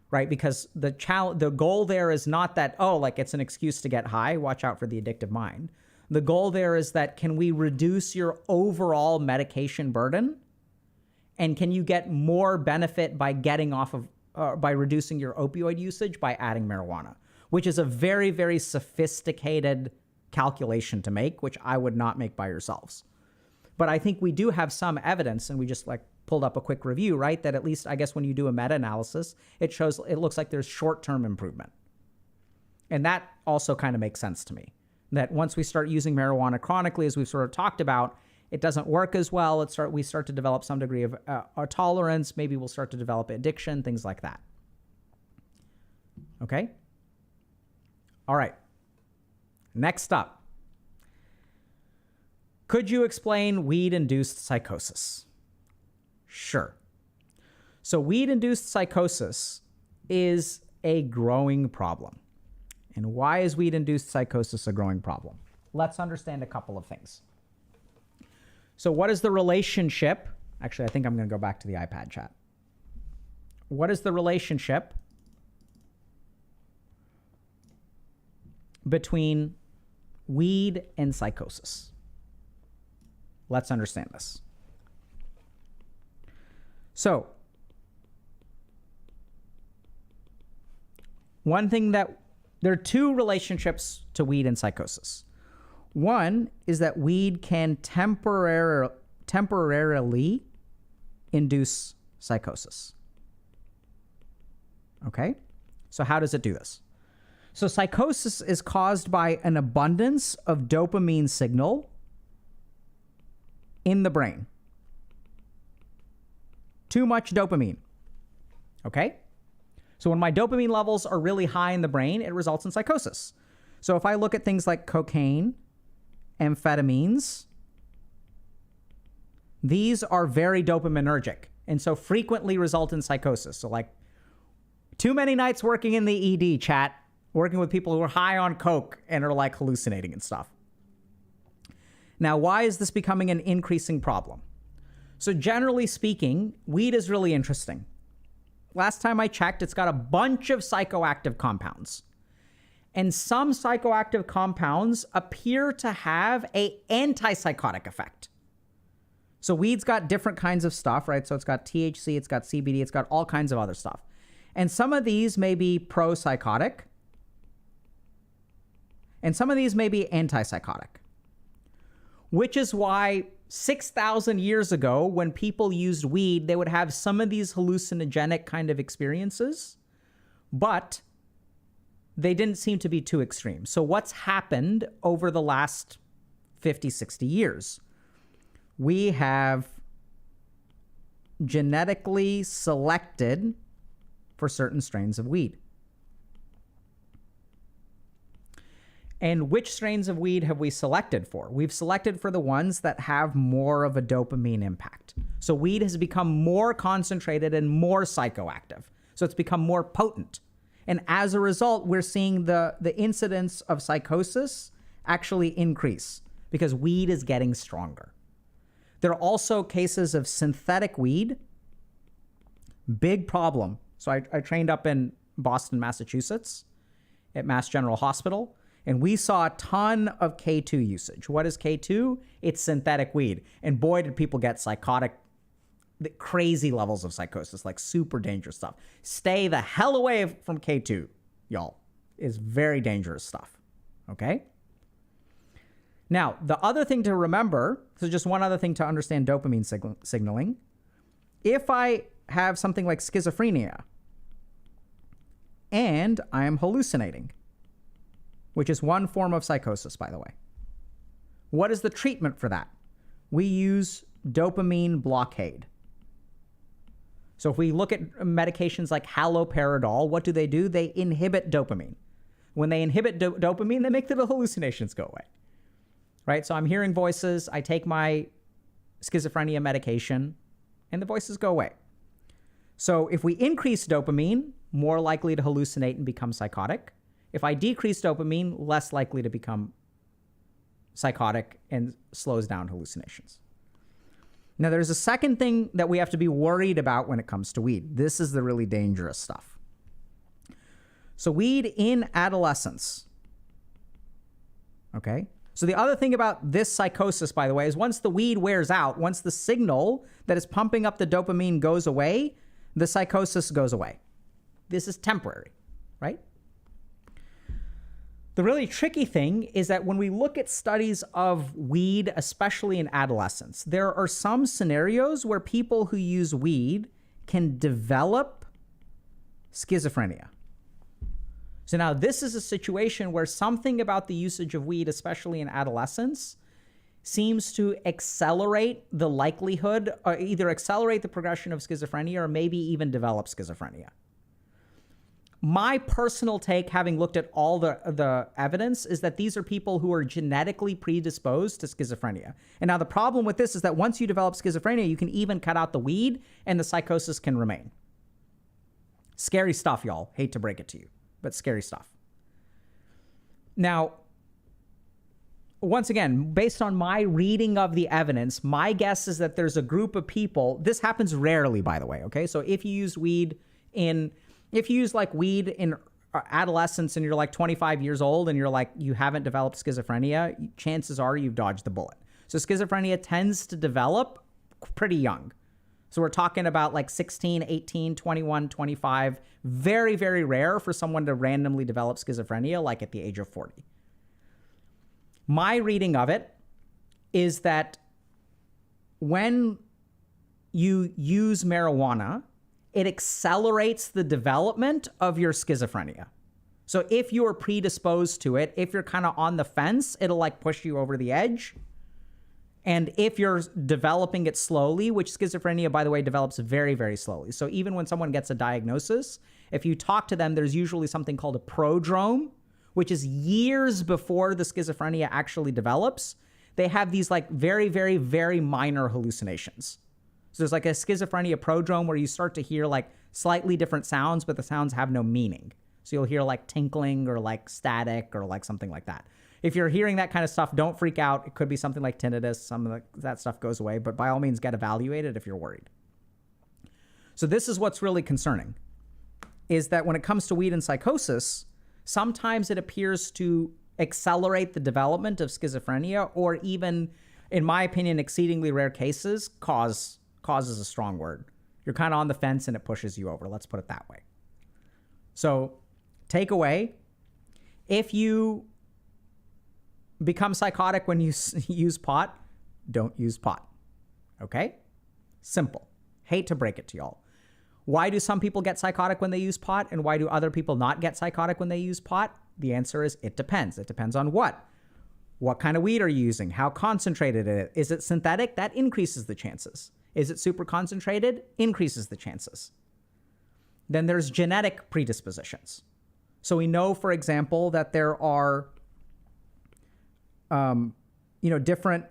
right? Because the goal there is not that, oh, like it's an excuse to get high, watch out for the addictive mind. The goal there is that can we reduce your overall medication burden? And can you get more benefit by getting off of, by reducing your opioid usage by adding marijuana, which is a very, very sophisticated calculation to make, which I would not make by yourselves. But I think we do have some evidence, and we just like pulled up a quick review, right? That at least, I guess, when you do a meta-analysis, it looks like there's short-term improvement. And that also kind of makes sense to me. That once we start using marijuana chronically, as we've sort of talked about, it doesn't work as well. We start to develop some degree of tolerance. Maybe we'll start to develop addiction, things like that. Okay? All right. Next up. Could you explain weed-induced psychosis? Sure. So weed-induced psychosis is a growing problem. And why is weed-induced psychosis a growing problem? Let's understand a couple of things. So what is the relationship? Actually, I think I'm going to go back to the iPad chat. What is the relationship between weed and psychosis? Let's understand this. So, there are two relationships to weed and psychosis. One is that weed can temporarily induce psychosis. Okay? So how does it do this? So psychosis is caused by an abundance of dopamine signal in the brain. Too much dopamine. Okay? So when my dopamine levels are really high in the brain, it results in psychosis. So if I look at things like cocaine, amphetamines, these are very dopaminergic and so frequently result in psychosis. So like too many nights working in the ED chat, working with people who are high on coke and are like hallucinating and stuff. Now, why is this becoming an increasing problem? So generally speaking, weed is really interesting. Last time I checked, it's got a bunch of psychoactive compounds. And some psychoactive compounds appear to have an antipsychotic effect. So weed's got different kinds of stuff, right? So it's got THC, it's got CBD, it's got all kinds of other stuff. And some of these may be pro-psychotic, and some of these may be antipsychotic, which is why 6,000 years ago, when people used weed, they would have some of these hallucinogenic kind of experiences, but they didn't seem to be too extreme. So what's happened over the last 50, 60 years? We have genetically selected for certain strains of weed. And which strains of weed have we selected for? We've selected for the ones that have more of a dopamine impact. So weed has become more concentrated and more psychoactive. So it's become more potent. And as a result, we're seeing the incidence of psychosis actually increase because weed is getting stronger. There are also cases of synthetic weed. Big problem. So I trained up in Boston, Massachusetts at Mass General Hospital. And we saw a ton of K2 usage. What is K2? It's synthetic weed. And boy, did people get psychotic, crazy levels of psychosis, like super dangerous stuff. Stay the hell away from K2, y'all. It's very dangerous stuff, okay? Now, the other thing to remember, so just one other thing to understand dopamine signaling. If I have something like schizophrenia and I am hallucinating, which is one form of psychosis, by the way. What is the treatment for that? We use dopamine blockade. So if we look at medications like haloperidol, what do? They inhibit dopamine. When they inhibit dopamine, they make the hallucinations go away. Right? So I'm hearing voices, I take my schizophrenia medication, and the voices go away. So if we increase dopamine, more likely to hallucinate and become psychotic. If I decrease dopamine, less likely to become psychotic and slows down hallucinations. Now, there's a second thing that we have to be worried about when it comes to weed. This is the really dangerous stuff. So weed in adolescence. Okay? So the other thing about this psychosis, by the way, is once the weed wears out, once the signal that is pumping up the dopamine goes away, the psychosis goes away. This is temporary, right? The really tricky thing is that when we look at studies of weed, especially in adolescents, there are some scenarios where people who use weed can develop schizophrenia. So now this is a situation where something about the usage of weed, especially in adolescence, seems to accelerate the likelihood, or either accelerate the progression of schizophrenia or maybe even develop schizophrenia. My personal take, having looked at all the evidence, is that these are people who are genetically predisposed to schizophrenia. And now the problem with this is that once you develop schizophrenia, you can even cut out the weed and the psychosis can remain. Scary stuff, y'all. Hate to break it to you, but scary stuff. Now, once again, based on my reading of the evidence, my guess is that there's a group of people. This happens rarely, by the way, okay? So if you use weed in adolescence and you're like 25 years old and you're like, you haven't developed schizophrenia, chances are you've dodged the bullet. So schizophrenia tends to develop pretty young. So we're talking about like 16, 18, 21, 25. Very, very rare for someone to randomly develop schizophrenia like at the age of 40. My reading of it is that when you use marijuana, it accelerates the development of your schizophrenia. So if you're predisposed to it, if you're kind of on the fence, it'll like push you over the edge. And if you're developing it slowly, which schizophrenia, by the way, develops very, very slowly. So even when someone gets a diagnosis, if you talk to them, there's usually something called a prodrome, which is years before the schizophrenia actually develops. They have these like very, very, very minor hallucinations. So there's like a schizophrenia prodrome where you start to hear like slightly different sounds, but the sounds have no meaning. So you'll hear like tinkling or like static or like something like that. If you're hearing that kind of stuff, don't freak out. It could be something like tinnitus. Some of that stuff goes away, but by all means get evaluated if you're worried. So this is what's really concerning, is that when it comes to weed and psychosis, sometimes it appears to accelerate the development of schizophrenia, or even, in my opinion, exceedingly rare cases, cause is a strong word. You're kind of on the fence and it pushes you over. Let's put it that way. So takeaway, if you become psychotic when you use pot, don't use pot. Okay? Simple. Hate to break it to y'all. Why do some people get psychotic when they use pot, and why do other people not get psychotic when they use pot? The answer is it depends. It depends on what? What kind of weed are you using? How concentrated it is? Is it synthetic? That increases the chances. Is it super concentrated? Increases the chances. Then there's genetic predispositions. So we know, for example, that there are different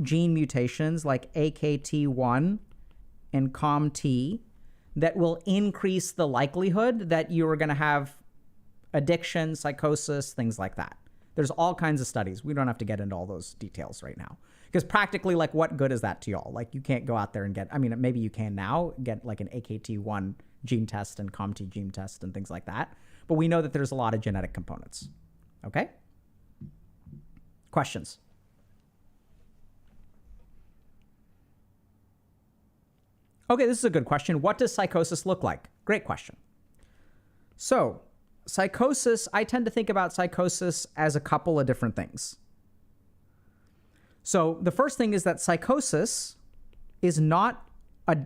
gene mutations like AKT1 and COMT that will increase the likelihood that you are going to have addiction, psychosis, things like that. There's all kinds of studies. We don't have to get into all those details right now. Because practically, like, what good is that to y'all? Like, you can't go out there and maybe you can now get like an AKT1 gene test and COMT gene test and things like that. But we know that there's a lot of genetic components. Okay? Questions? Okay, this is a good question. What does psychosis look like? Great question. So, psychosis, I tend to think about psychosis as a couple of different things. So, the first thing is that psychosis is not a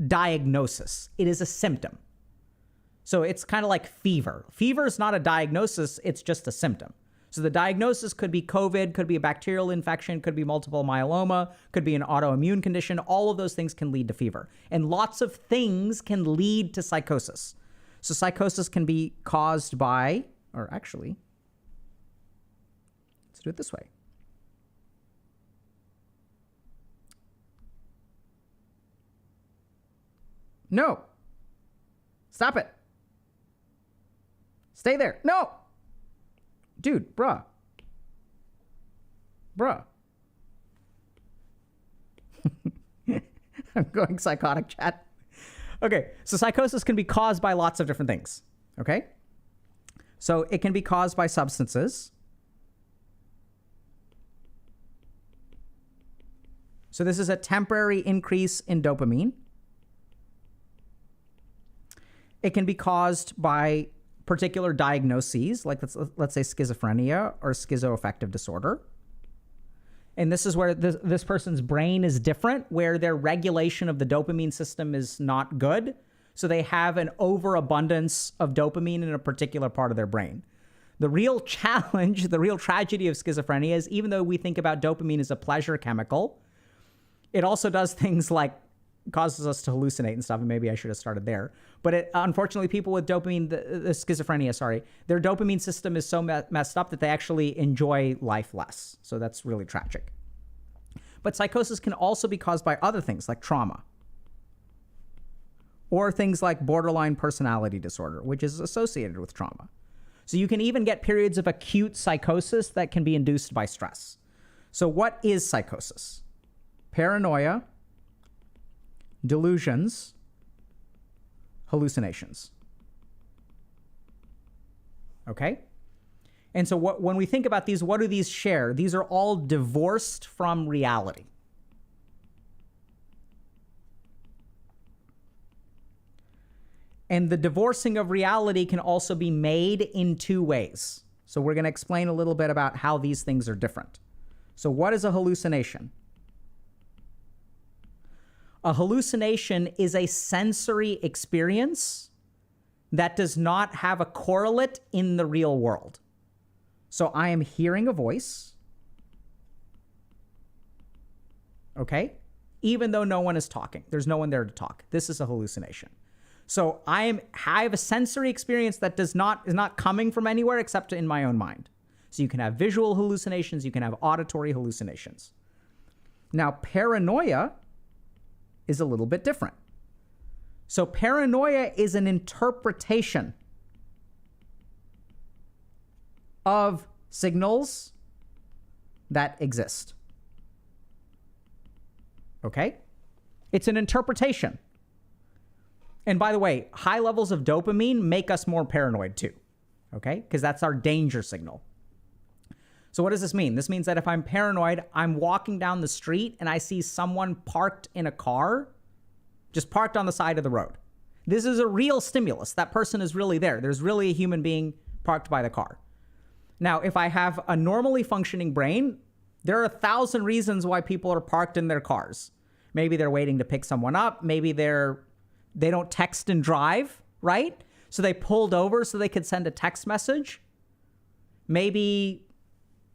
diagnosis. It is a symptom. So, it's kind of like fever. Fever is not a diagnosis, it's just a symptom. So the diagnosis could be COVID, could be a bacterial infection, could be multiple myeloma, could be an autoimmune condition. All of those things can lead to fever. And lots of things can lead to psychosis. So psychosis can be caused by, or actually, let's do it this way. No. Stop it. Stay there. No. Dude, bruh. I'm going psychotic, chat. Okay, so psychosis can be caused by lots of different things, okay? So it can be caused by substances. So this is a temporary increase in dopamine. It can be caused by particular diagnoses, like let's say schizophrenia or schizoaffective disorder. And this is where this person's brain is different, where their regulation of the dopamine system is not good. So they have an overabundance of dopamine in a particular part of their brain. The real challenge, the real tragedy of schizophrenia is, even though we think about dopamine as a pleasure chemical, it also does things like causes us to hallucinate and stuff, and maybe I should have started there. But unfortunately, people with dopamine, the schizophrenia, their dopamine system is so messed up that they actually enjoy life less. So that's really tragic. But psychosis can also be caused by other things like trauma, or things like borderline personality disorder, which is associated with trauma. So you can even get periods of acute psychosis that can be induced by stress. So what is psychosis? Paranoia, delusions, hallucinations. Okay? And so when we think about these, what do these share? These are all divorced from reality. And the divorcing of reality can also be made in two ways. So we're going to explain a little bit about how these things are different. So what is a hallucination? A hallucination is a sensory experience that does not have a correlate in the real world. So I am hearing a voice, okay? Even though no one is talking. There's no one there to talk. This is a hallucination. So I have a sensory experience that is not coming from anywhere except in my own mind. So you can have visual hallucinations, you can have auditory hallucinations. Now, paranoia is a little bit different. So paranoia is an interpretation of signals that exist. Okay? It's an interpretation. And by the way, high levels of dopamine make us more paranoid too. Okay? Because that's our danger signal. So what does this mean? This means that if I'm paranoid, I'm walking down the street and I see someone parked in a car, just parked on the side of the road. This is a real stimulus. That person is really there. There's really a human being parked by the car. Now, if I have a normally functioning brain, there are 1,000 reasons why people are parked in their cars. Maybe they're waiting to pick someone up. Maybe they don't text and drive, right? So they pulled over so they could send a text message. Maybe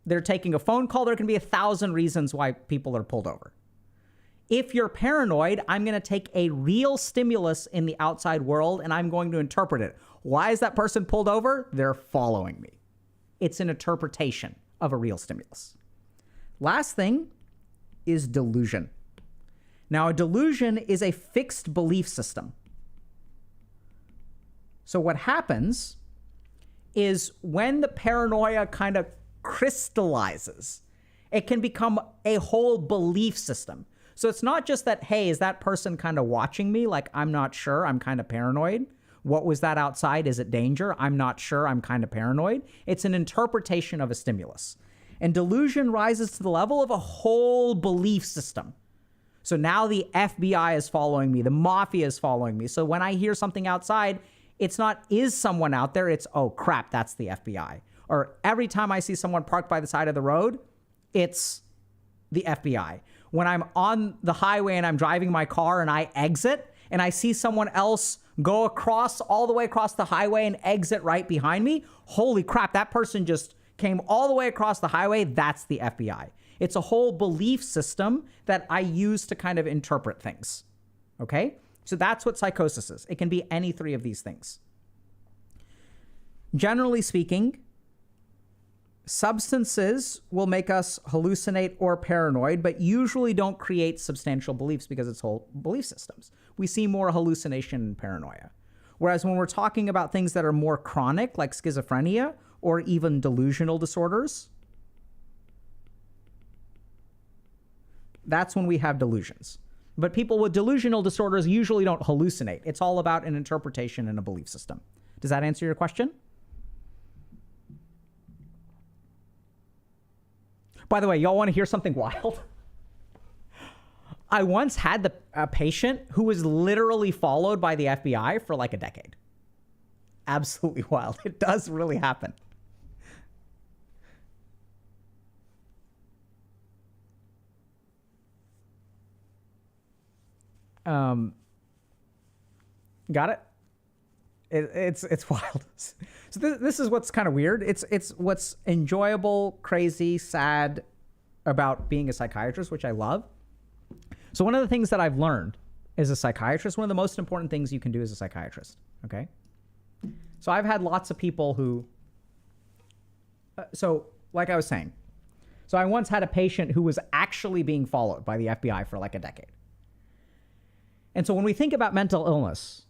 they're taking a phone call. There can be 1,000 reasons why people are pulled over. If you're paranoid, I'm going to take a real stimulus in the outside world and I'm going to interpret it. Why is that person pulled over? They're following me. It's an interpretation of a real stimulus. Last thing is delusion. Now, a delusion is a fixed belief system. So what happens is when the paranoia kind of crystallizes, it can become a whole belief system. So it's not just that, hey, is that person kind of watching me? Like, I'm not sure. I'm kind of paranoid. What was that outside? Is it danger? I'm not sure. I'm kind of paranoid. It's an interpretation of a stimulus. And delusion rises to the level of a whole belief system. So now the FBI is following me. The mafia is following me. So when I hear something outside, it's not, is someone out there? It's, oh, crap, that's the FBI. Or every time I see someone parked by the side of the road, it's the FBI. When I'm on the highway and I'm driving my car and I exit and I see someone else go all the way across the highway and exit right behind me, holy crap, that person just came all the way across the highway. That's the FBI. It's a whole belief system that I use to kind of interpret things. Okay? So that's what psychosis is. It can be any three of these things. Generally speaking, substances will make us hallucinate or paranoid, but usually don't create substantial beliefs because it's whole belief systems. We see more hallucination and paranoia. Whereas when we're talking about things that are more chronic, like schizophrenia or even delusional disorders, that's when we have delusions. But people with delusional disorders usually don't hallucinate. It's all about an interpretation and a belief system. Does that answer your question? By the way, y'all want to hear something wild? I once had a patient who was literally followed by the FBI for like a decade. Absolutely wild. It does really happen. Got it? It's wild. So this is what's kind of weird. It's what's enjoyable, crazy, sad about being a psychiatrist, which I love. So one of the things that I've learned as a psychiatrist, one of the most important things you can do as a psychiatrist, okay? So I've had lots of people who, like I was saying, so I once had a patient who was actually being followed by the FBI for like a decade. And so when we think about mental illness,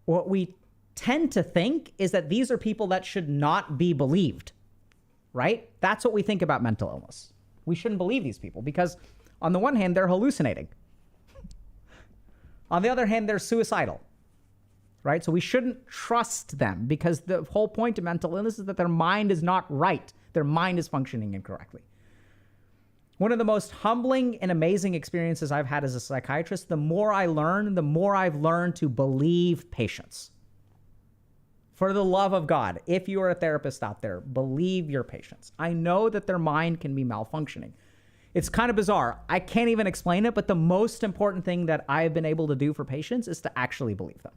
what we tend to think is that these are people that should not be believed, right? That's what we think about mental illness. We shouldn't believe these people because on the one hand, they're hallucinating. On the other hand, they're suicidal, right? So we shouldn't trust them because the whole point of mental illness is that their mind is not right. Their mind is functioning incorrectly. One of the most humbling and amazing experiences I've had as a psychiatrist, the more I learn, the more I've learned to believe patients. For the love of God, if you are a therapist out there, believe your patients. I know that their mind can be malfunctioning. It's kind of bizarre. I can't even explain it, but the most important thing that I've been able to do for patients is to actually believe them.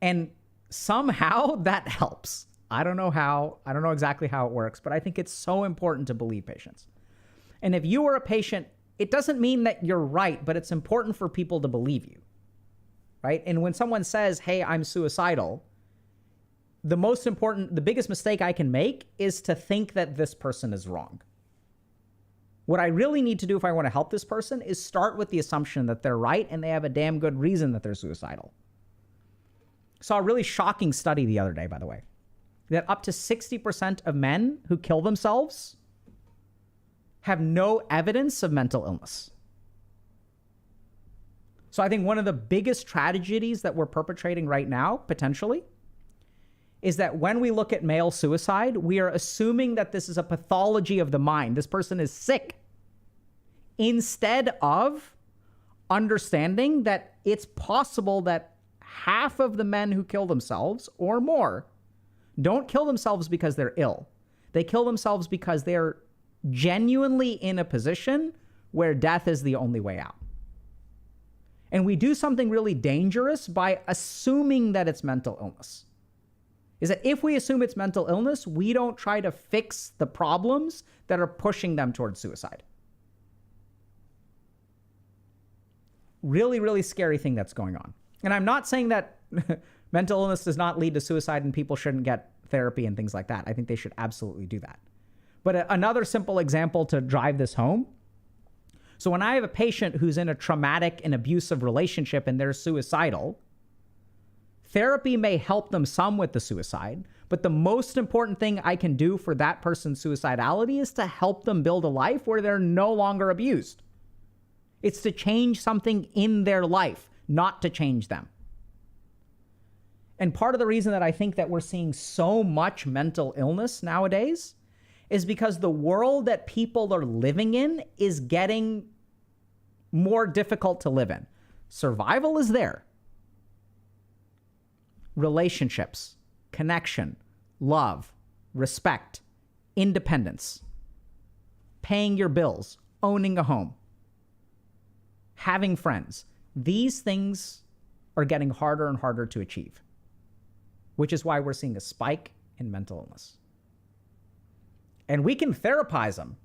And somehow that helps. I don't know how. I don't know exactly how it works, but I think it's so important to believe patients. And if you are a patient, it doesn't mean that you're right, but it's important for people to believe you, right? And when someone says, hey, I'm suicidal, the biggest mistake I can make is to think that this person is wrong. What I really need to do if I want to help this person is start with the assumption that they're right and they have a damn good reason that they're suicidal. Saw a really shocking study the other day, by the way, that up to 60% of men who kill themselves have no evidence of mental illness. So I think one of the biggest tragedies that we're perpetrating right now, potentially, is that when we look at male suicide, we are assuming that this is a pathology of the mind. This person is sick. Instead of understanding that it's possible that half of the men who kill themselves or more don't kill themselves because they're ill. They kill themselves because they're genuinely in a position where death is the only way out. And we do something really dangerous by assuming that it's mental illness. Is that if we assume it's mental illness, we don't try to fix the problems that are pushing them towards suicide. Really, really scary thing that's going on. And I'm not saying that mental illness does not lead to suicide and people shouldn't get therapy and things like that. I think they should absolutely do that. But another simple example to drive this home. So when I have a patient who's in a traumatic and abusive relationship and they're suicidal, therapy may help them some with the suicide, but the most important thing I can do for that person's suicidality is to help them build a life where they're no longer abused. It's to change something in their life, not to change them. And part of the reason that I think that we're seeing so much mental illness nowadays is because the world that people are living in is getting more difficult to live in. Survival is there. Relationships, connection, love, respect, independence, paying your bills, owning a home, having friends. These things are getting harder and harder to achieve, which is why we're seeing a spike in mental illness. And we can therapize them.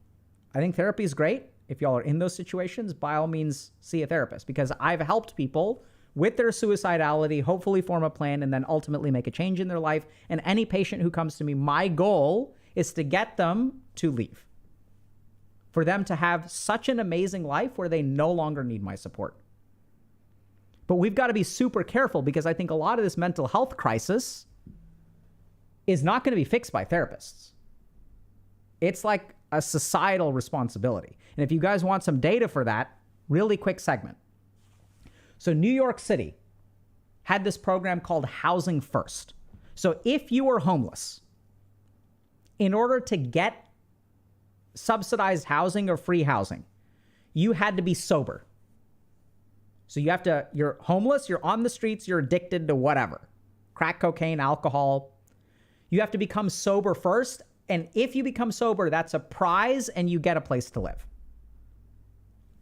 I think therapy is great. If y'all are in those situations, by all means, see a therapist, because I've helped people with their suicidality, hopefully form a plan, and then ultimately make a change in their life. And any patient who comes to me, my goal is to get them to leave, for them to have such an amazing life where they no longer need my support. But we've got to be super careful, because I think a lot of this mental health crisis is not going to be fixed by therapists. It's like a societal responsibility. And if you guys want some data for that, really quick segment. So New York City had this program called Housing First. So if you were homeless, in order to get subsidized housing or free housing, you had to be sober. So you're homeless, you're on the streets, you're addicted to whatever, crack cocaine, alcohol. You have to become sober first. And if you become sober, that's a prize and you get a place to live.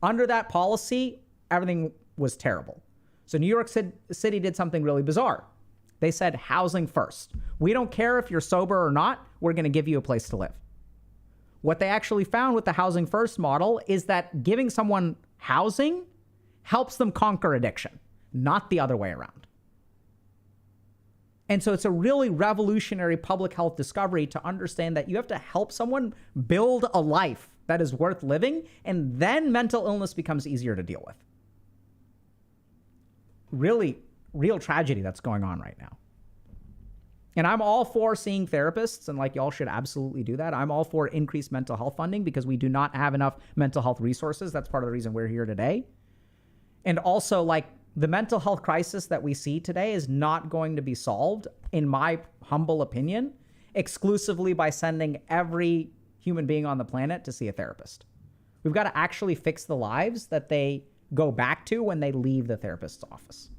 Under that policy, everything was terrible. So New York City did something really bizarre. They said housing first. We don't care if you're sober or not. We're going to give you a place to live. What they actually found with the housing first model is that giving someone housing helps them conquer addiction, not the other way around. And so it's a really revolutionary public health discovery to understand that you have to help someone build a life that is worth living, and then mental illness becomes easier to deal with. Really, real tragedy that's going on right now. And I'm all for seeing therapists, and like y'all should absolutely do that. I'm all for increased mental health funding because we do not have enough mental health resources. That's part of the reason we're here today. And also, like, the mental health crisis that we see today is not going to be solved, in my humble opinion, exclusively by sending every human being on the planet to see a therapist. We've got to actually fix the lives that they go back to when they leave the therapist's office.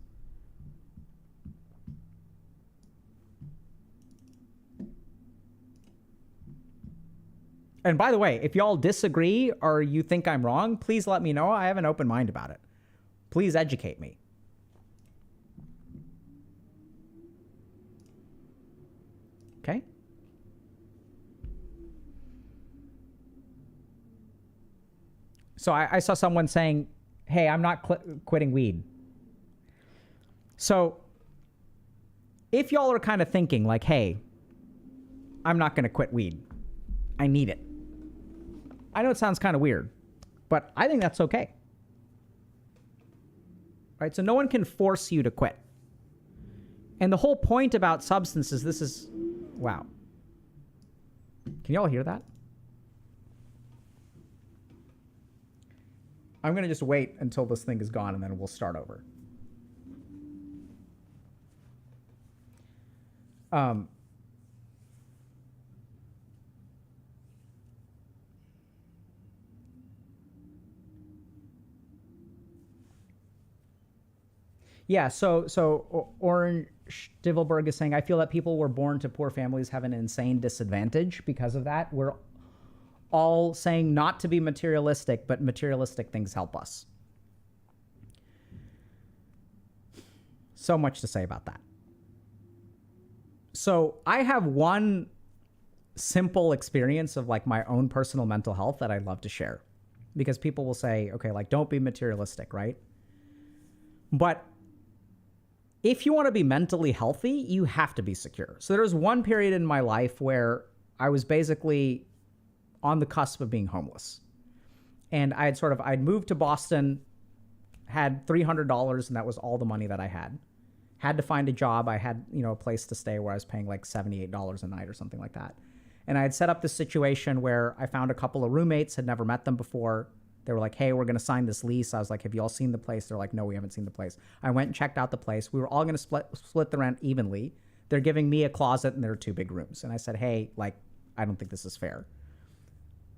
And by the way, if y'all disagree or you think I'm wrong, please let me know. I have an open mind about it. Please educate me. Okay? So I saw someone saying, hey, I'm not quitting weed. So if y'all are kind of thinking like, hey, I'm not going to quit weed, I need it. I know it sounds kind of weird, but I think that's okay. Right? So no one can force you to quit. And the whole point about substances, this is, wow. Can y'all hear that? I'm going to just wait until this thing is gone and then we'll start over. Yeah, so Orange Divelberg is saying, I feel that people were born to poor families have an insane disadvantage because of that. We're all saying not to be materialistic, but materialistic things help us. So much to say about that. So I have one simple experience of like my own personal mental health that I'd love to share, because people will say, okay, like don't be materialistic, right? But if you want to be mentally healthy, you have to be secure. So there was one period in my life where I was basically on the cusp of being homeless. And I'd moved to Boston, had $300, and that was all the money that I had. Had to find a job. I had, a place to stay where I was paying like $78 a night or something like that. And I had set up this situation where I found a couple of roommates, had never met them before. They were like, hey, we're going to sign this lease. I was like, have you all seen the place? They're like, no, we haven't seen the place. I went and checked out the place. We were all going to split the rent evenly. They're giving me a closet and there are 2 big rooms. And I said, hey, like, I don't think this is fair.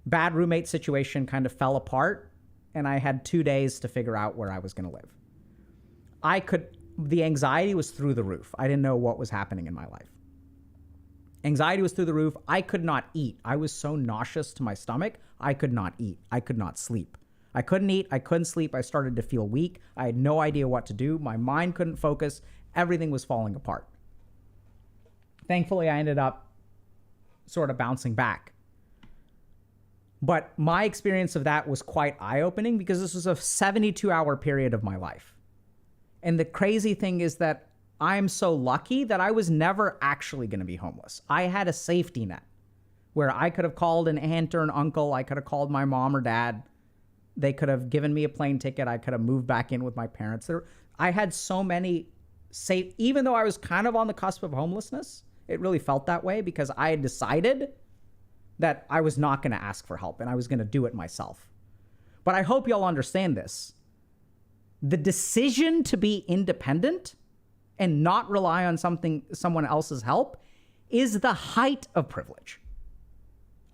Bad roommate situation kind of fell apart, and I had 2 days to figure out where I was going to live. The anxiety was through the roof. I didn't know what was happening in my life. Anxiety was through the roof. I could not eat. I was so nauseous to my stomach. I could not eat. I could not sleep. I couldn't eat. I couldn't sleep. I started to feel weak. I had no idea what to do. My mind couldn't focus. Everything was falling apart. Thankfully, I ended up sort of bouncing back. But my experience of that was quite eye-opening because this was a 72-hour period of my life. And the crazy thing is that I'm so lucky that I was never actually going to be homeless. I had a safety net where I could have called an aunt or an uncle. I could have called my mom or dad. They could have given me a plane ticket. I could have moved back in with my parents. I had so many safe, even though I was kind of on the cusp of homelessness, it really felt that way because I had decided that I was not going to ask for help and I was going to do it myself. But I hope y'all understand this. The decision to be independent and not rely on someone else's help is the height of privilege.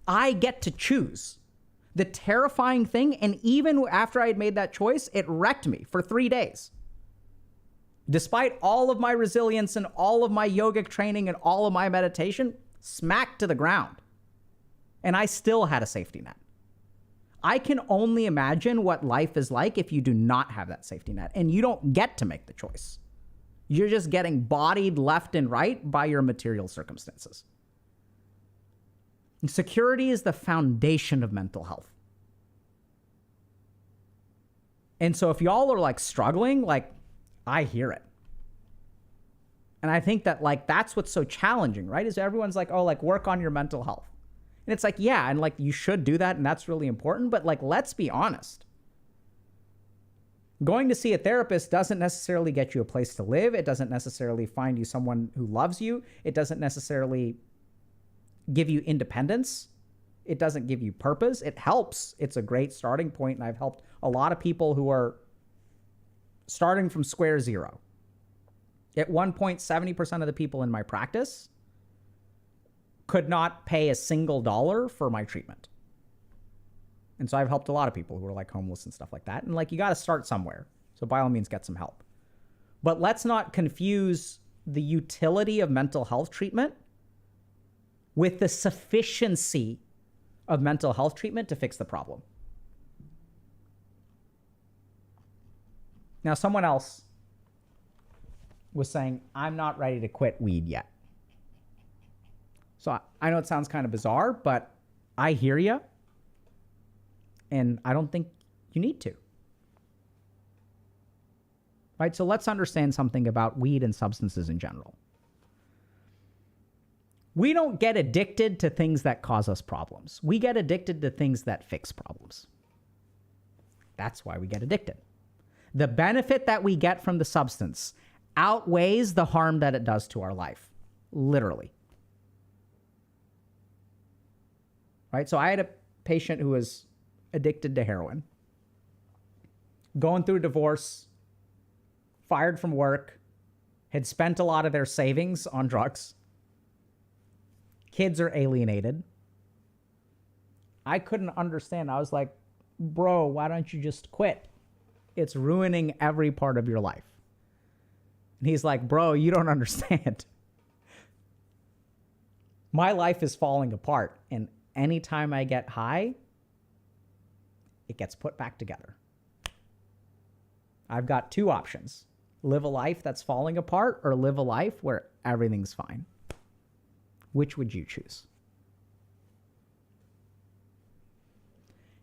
I get to choose. The terrifying thing, and even after I had made that choice, it wrecked me for 3 days. Despite all of my resilience and all of my yogic training and all of my meditation, smacked to the ground. And I still had a safety net. I can only imagine what life is like if you do not have that safety net, and you don't get to make the choice. You're just getting bodied left and right by your material circumstances. And security is the foundation of mental health. And so if y'all are like struggling, like I hear it. And I think that like that's what's so challenging, right? Is everyone's like, oh, like work on your mental health. And it's like, yeah, and like you should do that and that's really important, but like let's be honest. Going to see a therapist doesn't necessarily get you a place to live. It doesn't necessarily find you someone who loves you. It doesn't necessarily give you independence. It doesn't give you purpose. It helps. It's a great starting point, and I've helped a lot of people who are starting from square zero. At one point, 70% of the people in my practice could not pay a single dollar for my treatment. And so I've helped a lot of people who are like homeless and stuff like that. And like, you got to start somewhere. So by all means, get some help. But let's not confuse the utility of mental health treatment with the sufficiency of mental health treatment to fix the problem. Now, someone else was saying, I'm not ready to quit weed yet. So I know it sounds kind of bizarre, but I hear you. And I don't think you need to. Right? So let's understand something about weed and substances in general. We don't get addicted to things that cause us problems. We get addicted to things that fix problems. That's why we get addicted. The benefit that we get from the substance outweighs the harm that it does to our life. Literally. Right? So I had a patient who was addicted to heroin, going through a divorce, fired from work, had spent a lot of their savings on drugs. Kids are alienated. I couldn't understand. I was like, bro, why don't you just quit? It's ruining every part of your life. And he's like, bro, you don't understand. My life is falling apart. And anytime I get high, it gets put back together. I've got two options. Live a life that's falling apart or live a life where everything's fine. Which would you choose?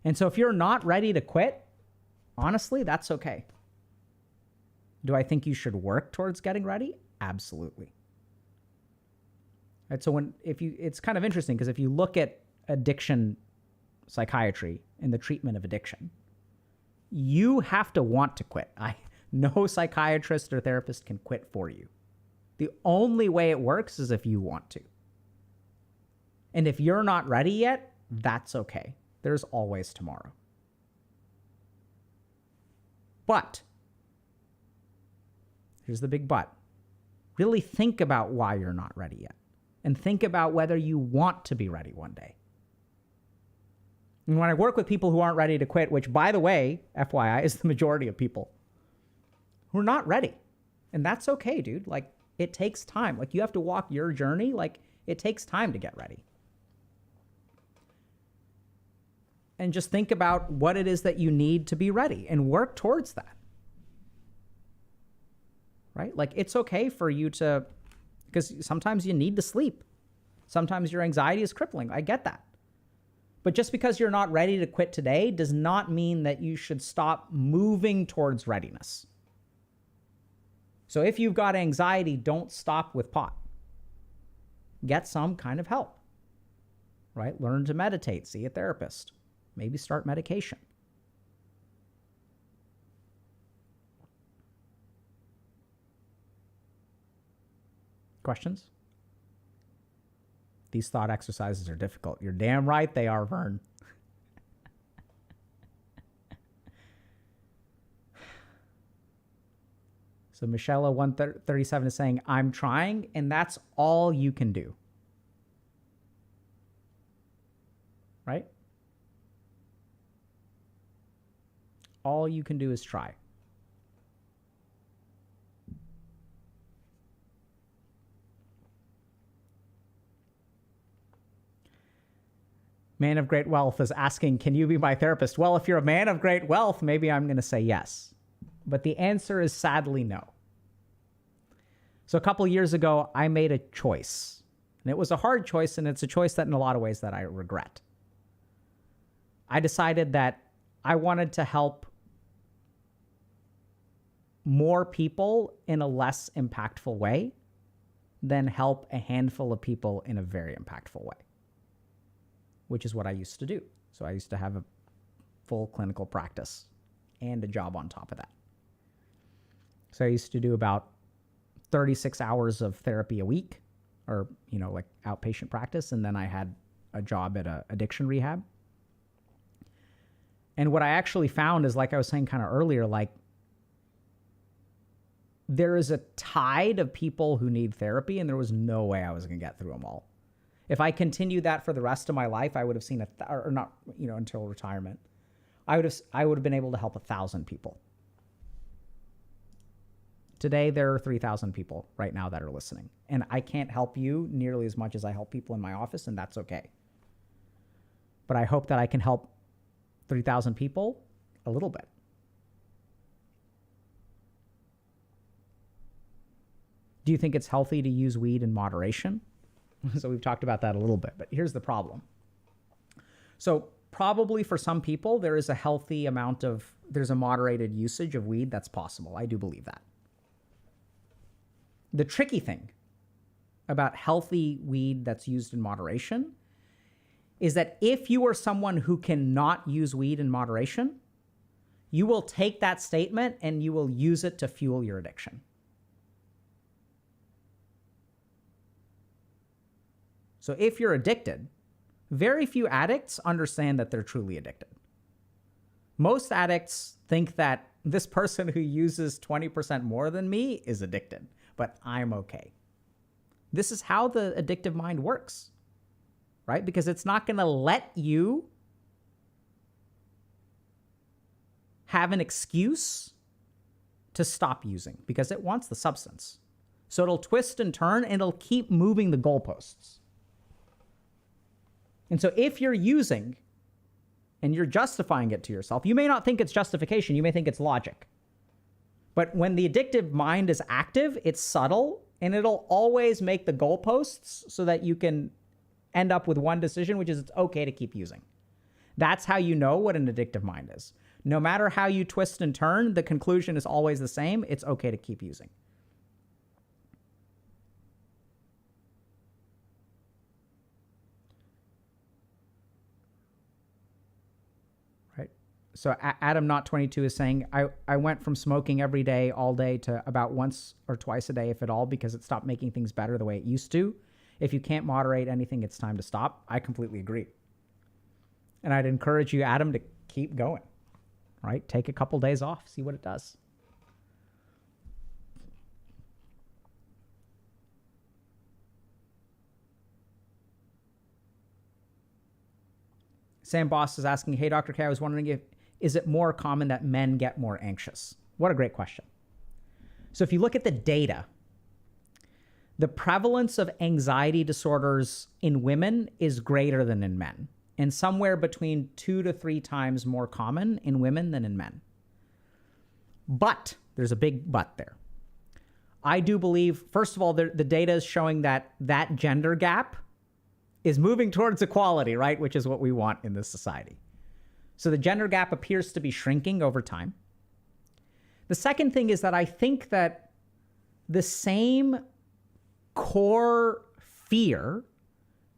And so if you're not ready to quit, honestly, that's okay. Do I think you should work towards getting ready? Absolutely. Right, so it's kind of interesting because if you look at addiction psychiatry and the treatment of addiction, you have to want to quit. No psychiatrist or therapist can quit for you. The only way it works is if you want to. And if you're not ready yet, that's okay. There's always tomorrow. But, here's the big but. Really think about why you're not ready yet. And think about whether you want to be ready one day. And when I work with people who aren't ready to quit, which, by the way, FYI, is the majority of people who are not ready. And that's okay, dude. Like, it takes time. Like, you have to walk your journey. Like, it takes time to get ready. And just think about what it is that you need to be ready and work towards that. Right? Like, it's okay for you to, because sometimes you need to sleep. Sometimes your anxiety is crippling. I get that. But just because you're not ready to quit today does not mean that you should stop moving towards readiness. So if you've got anxiety, don't stop with pot. Get some kind of help, right? Learn to meditate, see a therapist, maybe start medication. Questions? These thought exercises are difficult. You're damn right they are, Vern. So Michelle 137 is saying, I'm trying, and that's all you can do. Right? All you can do is try. Man of Great Wealth is asking, can you be my therapist? Well, if you're a man of great wealth, maybe I'm going to say yes. But the answer is sadly no. So a couple years ago, I made a choice. And it was a hard choice, and it's a choice that in a lot of ways that I regret. I decided that I wanted to help more people in a less impactful way than help a handful of people in a very impactful way, which is what I used to do. So I used to have a full clinical practice and a job on top of that. So I used to do about 36 hours of therapy a week, or, like outpatient practice. And then I had a job at a addiction rehab. And what I actually found is, like I was saying kind of earlier, like there is a tide of people who need therapy, and there was no way I was going to get through them all. If I continued that for the rest of my life, I would have seen or not, until retirement, I would have been able to help 1,000 people. Today, there are 3,000 people right now that are listening, and I can't help you nearly as much as I help people in my office, and that's okay. But I hope that I can help 3,000 people a little bit. Do you think it's healthy to use weed in moderation? So we've talked about that a little bit, but here's the problem. So probably for some people, there's a moderated usage of weed that's possible. I do believe that. The tricky thing about healthy weed that's used in moderation is that if you are someone who cannot use weed in moderation, you will take that statement and you will use it to fuel your addiction. So if you're addicted, very few addicts understand that they're truly addicted. Most addicts think that this person who uses 20% more than me is addicted, but I'm okay. This is how the addictive mind works, right? Because it's not going to let you have an excuse to stop using because it wants the substance. So it'll twist and turn and it'll keep moving the goalposts. And so if you're using and you're justifying it to yourself, you may not think it's justification, you may think it's logic. But when the addictive mind is active, it's subtle, and it'll always make the goalposts so that you can end up with one decision, which is it's okay to keep using. That's how you know what an addictive mind is. No matter how you twist and turn, the conclusion is always the same. It's okay to keep using. So Adam Not 22 is saying, I went from smoking every day, all day, to about once or twice a day, if at all, because it stopped making things better the way it used to. If you can't moderate anything, it's time to stop. I completely agree. And I'd encourage you, Adam, to keep going, right? Take a couple days off, see what it does. Sam Boss is asking, hey, Dr. K, I was wondering is it more common that men get more anxious? What a great question. So if you look at the data, the prevalence of anxiety disorders in women is greater than in men, and somewhere between 2 to 3 times more common in women than in men. But there's a big but there. I do believe, first of all, the data is showing that gender gap is moving towards equality, right? Which is what we want in this society. So the gender gap appears to be shrinking over time. The second thing is that I think that the same core fear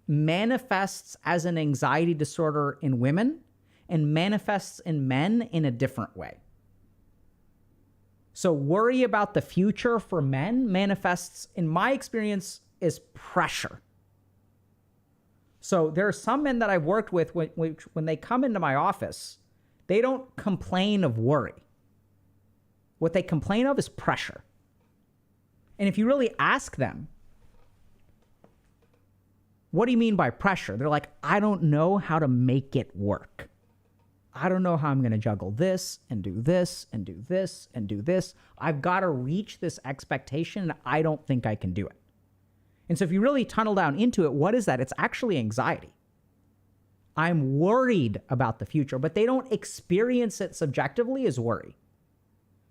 manifests as an anxiety disorder in women and manifests in men in a different way. So worry about the future for men manifests, in my experience, as pressure. So there are some men that I've worked with when they come into my office, they don't complain of worry. What they complain of is pressure. And if you really ask them, what do you mean by pressure? They're like, I don't know how to make it work. I don't know how I'm going to juggle this and do this and do this and do this. I've got to reach this expectation, and I don't think I can do it. And so if you really tunnel down into it, what is that? It's actually anxiety. I'm worried about the future, but they don't experience it subjectively as worry.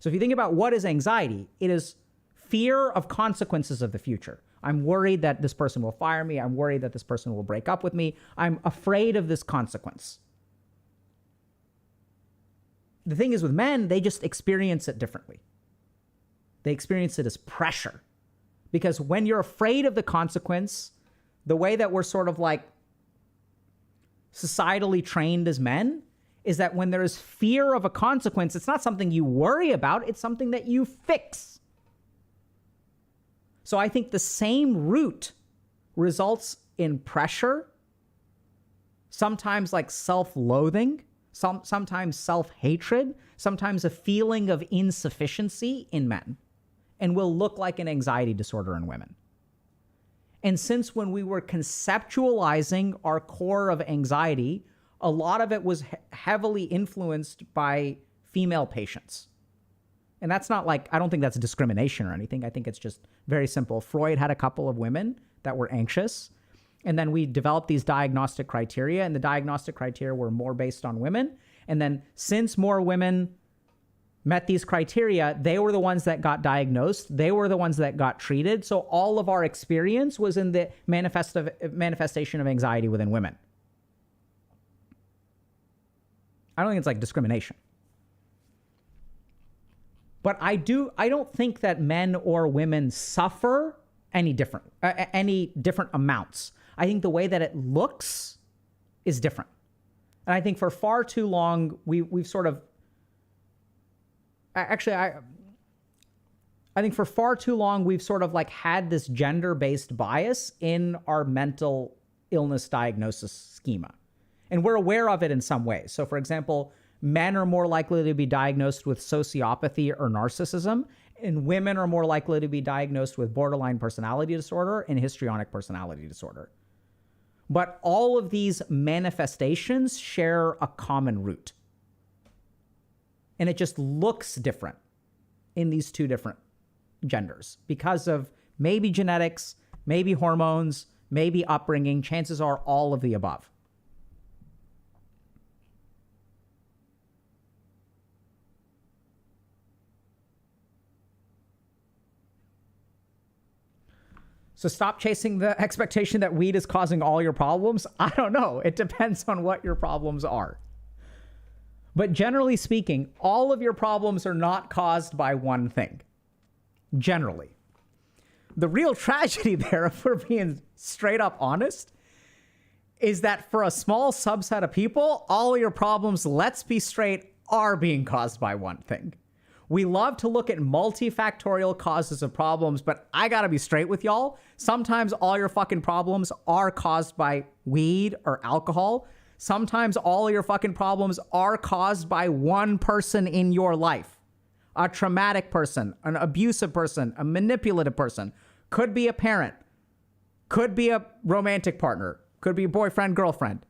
So if you think about what is anxiety, it is fear of consequences of the future. I'm worried that this person will fire me. I'm worried that this person will break up with me. I'm afraid of this consequence. The thing is with men, they just experience it differently. They experience it as pressure. Because when you're afraid of the consequence, the way that we're sort of like societally trained as men is that when there is fear of a consequence, it's not something you worry about, it's something that you fix. So I think the same root results in pressure, sometimes like self-loathing, sometimes self-hatred, sometimes a feeling of insufficiency in men, and will look like an anxiety disorder in women. And since when we were conceptualizing our core of anxiety, a lot of it was heavily influenced by female patients. And that's not like, I don't think that's discrimination or anything. I think it's just very simple. Freud had a couple of women that were anxious. And then we developed these diagnostic criteria, and the diagnostic criteria were more based on women. And then since more women met these criteria, they were the ones that got diagnosed. They were the ones that got treated. So all of our experience was in the manifestation of anxiety within women. I don't think it's like discrimination. But I don't think that men or women suffer any different amounts. I think the way that it looks is different. And I think for far too long, we've sort of, actually, I think for far too long, we've sort of like had this gender-based bias in our mental illness diagnosis schema. And we're aware of it in some ways. So for example, men are more likely to be diagnosed with sociopathy or narcissism, and women are more likely to be diagnosed with borderline personality disorder and histrionic personality disorder. But all of these manifestations share a common root. And it just looks different in these two different genders because of maybe genetics, maybe hormones, maybe upbringing. Chances are all of the above. So stop chasing the expectation that weed is causing all your problems. I don't know. It depends on what your problems are. But generally speaking, all of your problems are not caused by one thing. Generally. The real tragedy there, if we're being straight up honest, is that for a small subset of people, all of your problems, let's be straight, are being caused by one thing. We love to look at multifactorial causes of problems, but I gotta be straight with y'all. Sometimes all your fucking problems are caused by weed or alcohol. Sometimes all your fucking problems are caused by one person in your life. A traumatic person, an abusive person, a manipulative person. Could be a parent. Could be a romantic partner. Could be a boyfriend, girlfriend.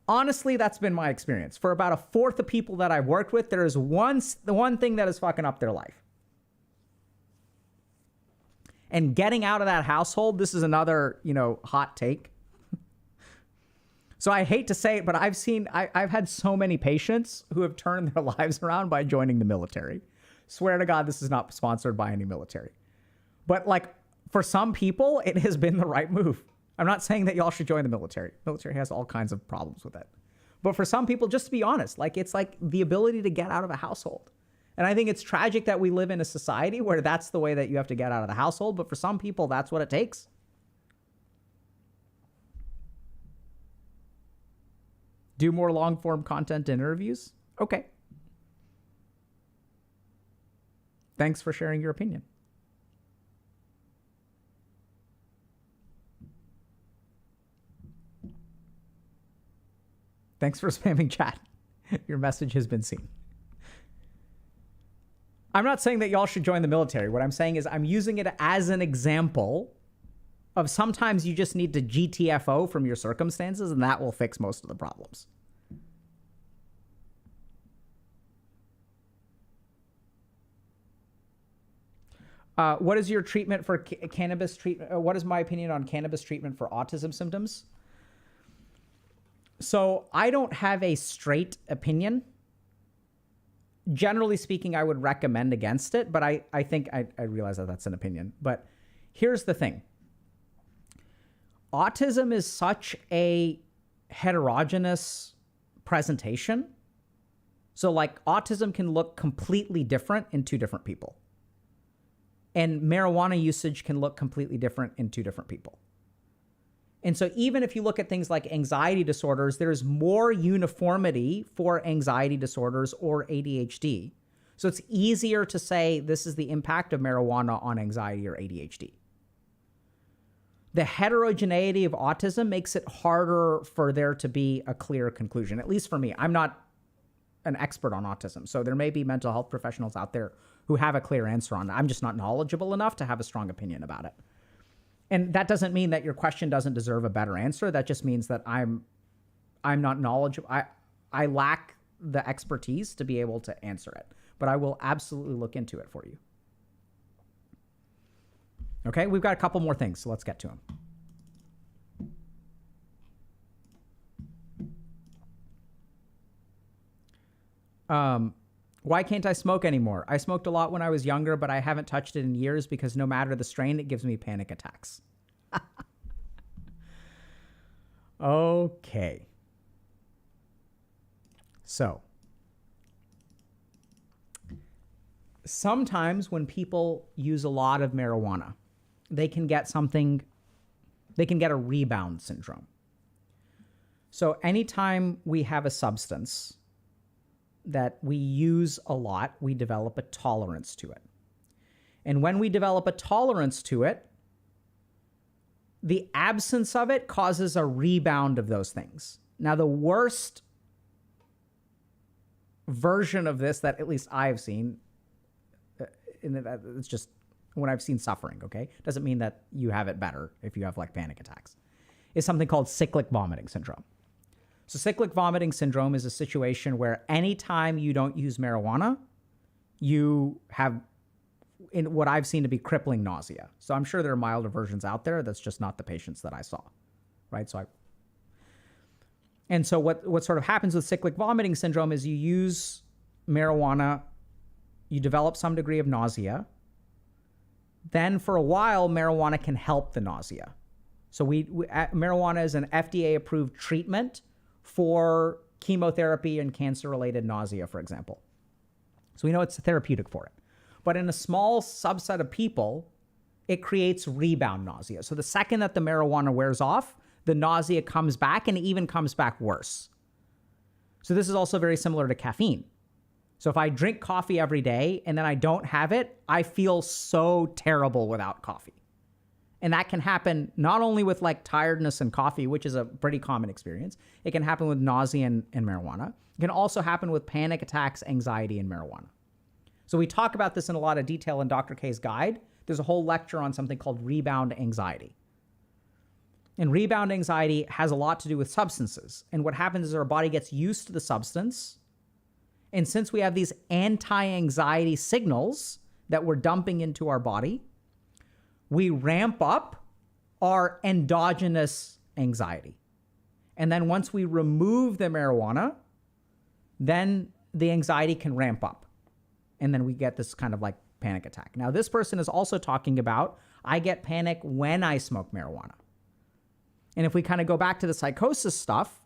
Honestly, that's been my experience. For about a fourth of people that I've worked with, there is the one thing that is fucking up their life. And getting out of that household, this is another, hot take. So I hate to say it, but I've had so many patients who have turned their lives around by joining the military. Swear to God, this is not sponsored by any military. But like, for some people, it has been the right move. I'm not saying that y'all should join the military. Military has all kinds of problems with it. But for some people, just to be honest, like it's like the ability to get out of a household. And I think it's tragic that we live in a society where that's the way that you have to get out of the household. But for some people, that's what it takes. Do more long form content and interviews? Okay. Thanks for sharing your opinion. Thanks for spamming chat. Your message has been seen. I'm not saying that y'all should join the military. What I'm saying is I'm using it as an example of sometimes you just need to GTFO from your circumstances, and that will fix most of the problems. What is your treatment for cannabis treatment? What is my opinion on cannabis treatment for autism symptoms? So I don't have a straight opinion. Generally speaking, I would recommend against it, but I think I realize that that's an opinion. But here's the thing. Autism is such a heterogeneous presentation. So like autism can look completely different in two different people. And marijuana usage can look completely different in two different people. And so even if you look at things like anxiety disorders, there's more uniformity for anxiety disorders or ADHD. So it's easier to say this is the impact of marijuana on anxiety or ADHD. The heterogeneity of autism makes it harder for there to be a clear conclusion, at least for me. I'm not an expert on autism, so there may be mental health professionals out there who have a clear answer on it. I'm just not knowledgeable enough to have a strong opinion about it. And that doesn't mean that your question doesn't deserve a better answer. That just means that I'm not knowledgeable. I lack the expertise to be able to answer it, but I will absolutely look into it for you. Okay, we've got a couple more things, so let's get to them. Why can't I smoke anymore? I smoked a lot when I was younger, but I haven't touched it in years because no matter the strain, it gives me panic attacks. Okay. So, sometimes when people use a lot of marijuana, they can get a rebound syndrome. So anytime we have a substance that we use a lot, we develop a tolerance to it. And when we develop a tolerance to it, the absence of it causes a rebound of those things. Now, the worst version of this that at least I've seen, it's just when I've seen suffering, okay? Doesn't mean that you have it better if you have like panic attacks, is something called cyclic vomiting syndrome. So cyclic vomiting syndrome is a situation where anytime you don't use marijuana, you have in what I've seen to be crippling nausea. So I'm sure there are milder versions out there. That's just not the patients that I saw, right? And so what sort of happens with cyclic vomiting syndrome is you use marijuana, you develop some degree of nausea. Then for a while, marijuana can help the nausea. So marijuana is an FDA-approved treatment for chemotherapy and cancer-related nausea, for example. So we know it's therapeutic for it. But in a small subset of people, it creates rebound nausea. So the second that the marijuana wears off, the nausea comes back and it even comes back worse. So this is also very similar to caffeine. So if I drink coffee every day and then I don't have it, I feel so terrible without coffee. And that can happen not only with like tiredness and coffee, which is a pretty common experience. It can happen with nausea and marijuana. It can also happen with panic attacks, anxiety, and marijuana. So we talk about this in a lot of detail in Dr. K's guide. There's a whole lecture on something called rebound anxiety. And rebound anxiety has a lot to do with substances. And what happens is our body gets used to the substance. And since we have these anti-anxiety signals that we're dumping into our body, we ramp up our endogenous anxiety. And then once we remove the marijuana, then the anxiety can ramp up. And then we get this kind of like panic attack. Now, this person is also talking about, I get panic when I smoke marijuana. And if we kind of go back to the psychosis stuff,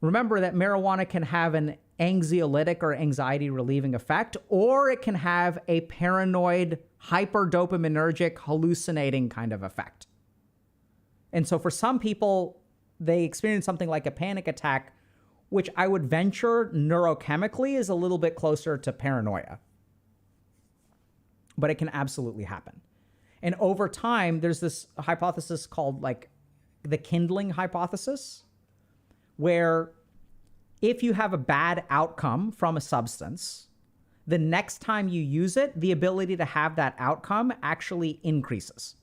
remember that marijuana can have an anxiolytic or anxiety relieving effect, or it can have a paranoid, hyperdopaminergic, hallucinating kind of effect. And so for some people, they experience something like a panic attack, which I would venture neurochemically is a little bit closer to paranoia. But it can absolutely happen. And over time, there's this hypothesis called like the kindling hypothesis, where if you have a bad outcome from a substance, the next time you use it, the ability to have that outcome actually increases.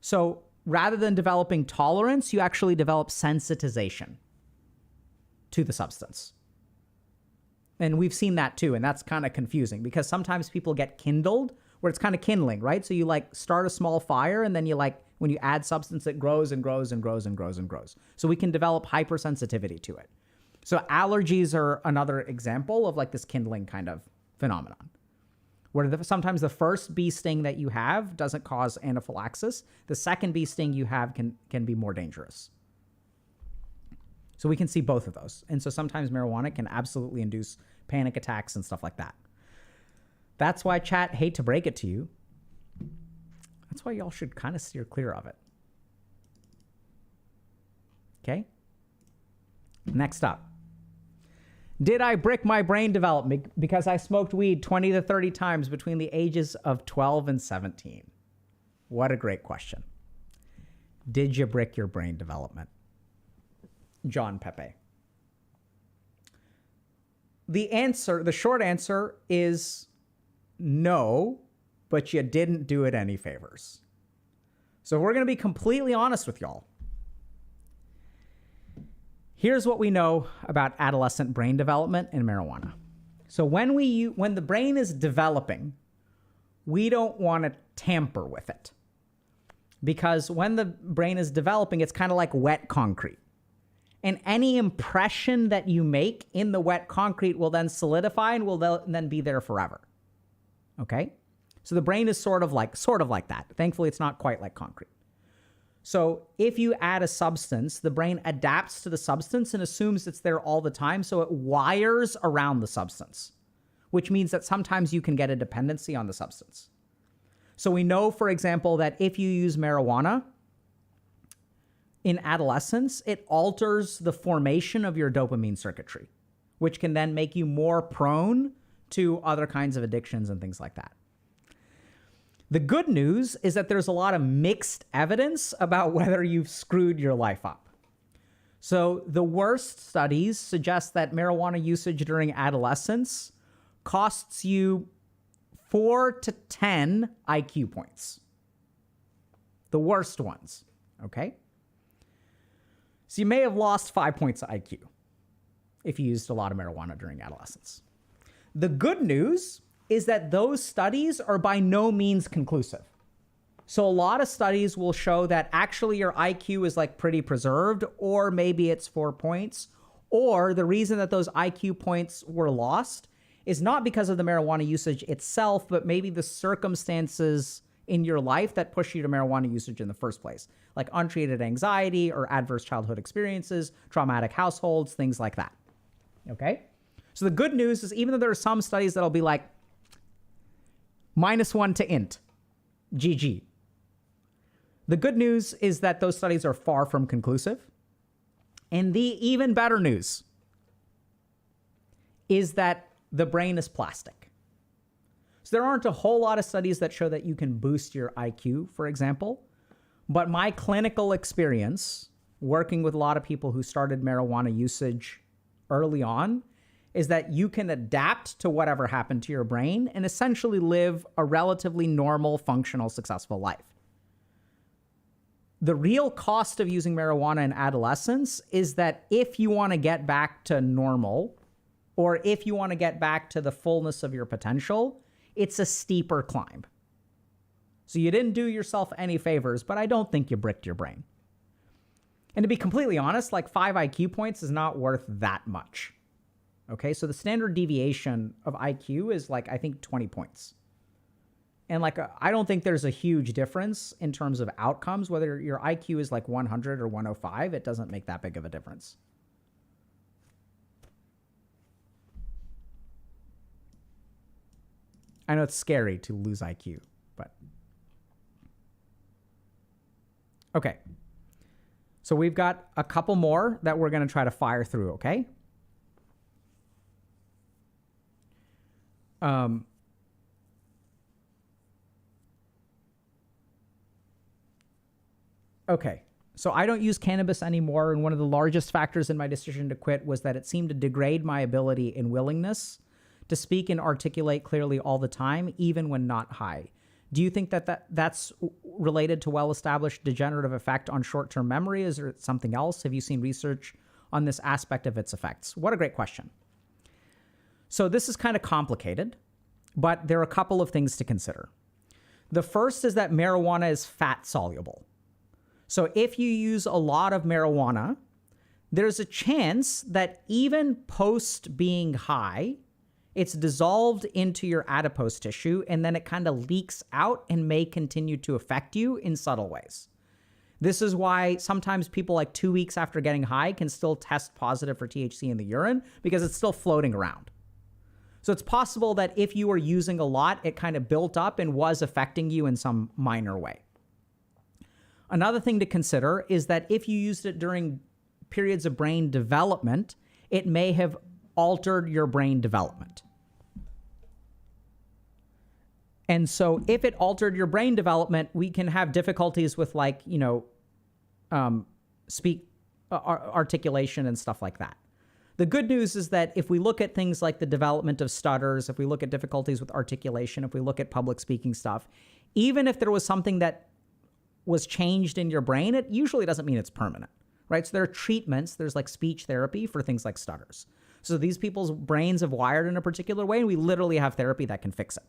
So rather than developing tolerance, you actually develop sensitization to the substance. And we've seen that too, and that's kind of confusing because sometimes people get kindled where it's kind of kindling, right? So you like start a small fire and then you like, when you add substance, it grows and grows and grows and grows and grows. So we can develop hypersensitivity to it. So allergies are another example of like this kindling kind of phenomenon, where sometimes the first bee sting that you have doesn't cause anaphylaxis. The second bee sting you have can be more dangerous. So we can see both of those. And so sometimes marijuana can absolutely induce panic attacks and stuff like that. That's why, chat, hate to break it to you, that's why y'all should kind of steer clear of it. Okay? Next up. Did I brick my brain development because I smoked weed 20 to 30 times between the ages of 12 and 17? What a great question. Did you brick your brain development? John Pepe. The short answer is no, but you didn't do it any favors. So we're going to be completely honest with y'all. Here's what we know about adolescent brain development and marijuana. So when the brain is developing, we don't want to tamper with it. Because when the brain is developing, it's kind of like wet concrete. And any impression that you make in the wet concrete will then solidify and will then be there forever. Okay? So the brain is sort of like that. Thankfully, it's not quite like concrete. So if you add a substance, the brain adapts to the substance and assumes it's there all the time. So it wires around the substance, which means that sometimes you can get a dependency on the substance. So we know, for example, that if you use marijuana in adolescence, it alters the formation of your dopamine circuitry, which can then make you more prone to other kinds of addictions and things like that. The good news is that there's a lot of mixed evidence about whether you've screwed your life up. So the worst studies suggest that marijuana usage during adolescence costs you 4 to 10 IQ points. The worst ones, okay? So you may have lost 5 points of IQ if you used a lot of marijuana during adolescence. The good news is that those studies are by no means conclusive. So a lot of studies will show that actually your IQ is like pretty preserved, or maybe it's 4 points, or the reason that those IQ points were lost is not because of the marijuana usage itself, but maybe the circumstances in your life that push you to marijuana usage in the first place, like untreated anxiety or adverse childhood experiences, traumatic households, things like that. Okay? So the good news is even though there are some studies that'll be like, -1 to int, GG. The good news is that those studies are far from conclusive. And the even better news is that the brain is plastic. So there aren't a whole lot of studies that show that you can boost your IQ, for example. But my clinical experience working with a lot of people who started marijuana usage early on is that you can adapt to whatever happened to your brain and essentially live a relatively normal, functional, successful life. The real cost of using marijuana in adolescence is that if you want to get back to normal, or if you want to get back to the fullness of your potential, it's a steeper climb. So you didn't do yourself any favors, but I don't think you bricked your brain. And to be completely honest, like 5 IQ points is not worth that much. Okay, so the standard deviation of IQ is like, I think 20 points. And like, I don't think there's a huge difference in terms of outcomes, whether your IQ is like 100 or 105, it doesn't make that big of a difference. I know it's scary to lose IQ, but. Okay. So we've got a couple more that we're going to try to fire through, okay? Okay, so I don't use cannabis anymore, and one of the largest factors in my decision to quit was that it seemed to degrade my ability and willingness to speak and articulate clearly all the time, even when not high. Do you think that that's related to well-established degenerative effect on short-term memory? Is there something else? Have you seen research on this aspect of its effects? What a great question. So this is kind of complicated, but there are a couple of things to consider. The first is that marijuana is fat soluble. So if you use a lot of marijuana, there's a chance that even post being high, it's dissolved into your adipose tissue, and then it kind of leaks out and may continue to affect you in subtle ways. This is why sometimes people like 2 weeks after getting high can still test positive for THC in the urine because it's still floating around. So it's possible that if you were using a lot, it kind of built up and was affecting you in some minor way. Another thing to consider is that if you used it during periods of brain development, it may have altered your brain development. And so if it altered your brain development, we can have difficulties with articulation and stuff like that. The good news is that if we look at things like the development of stutters, if we look at difficulties with articulation, if we look at public speaking stuff, even if there was something that was changed in your brain, it usually doesn't mean it's permanent, right? So there are treatments, there's like speech therapy for things like stutters. So these people's brains have wired in a particular way, and we literally have therapy that can fix it.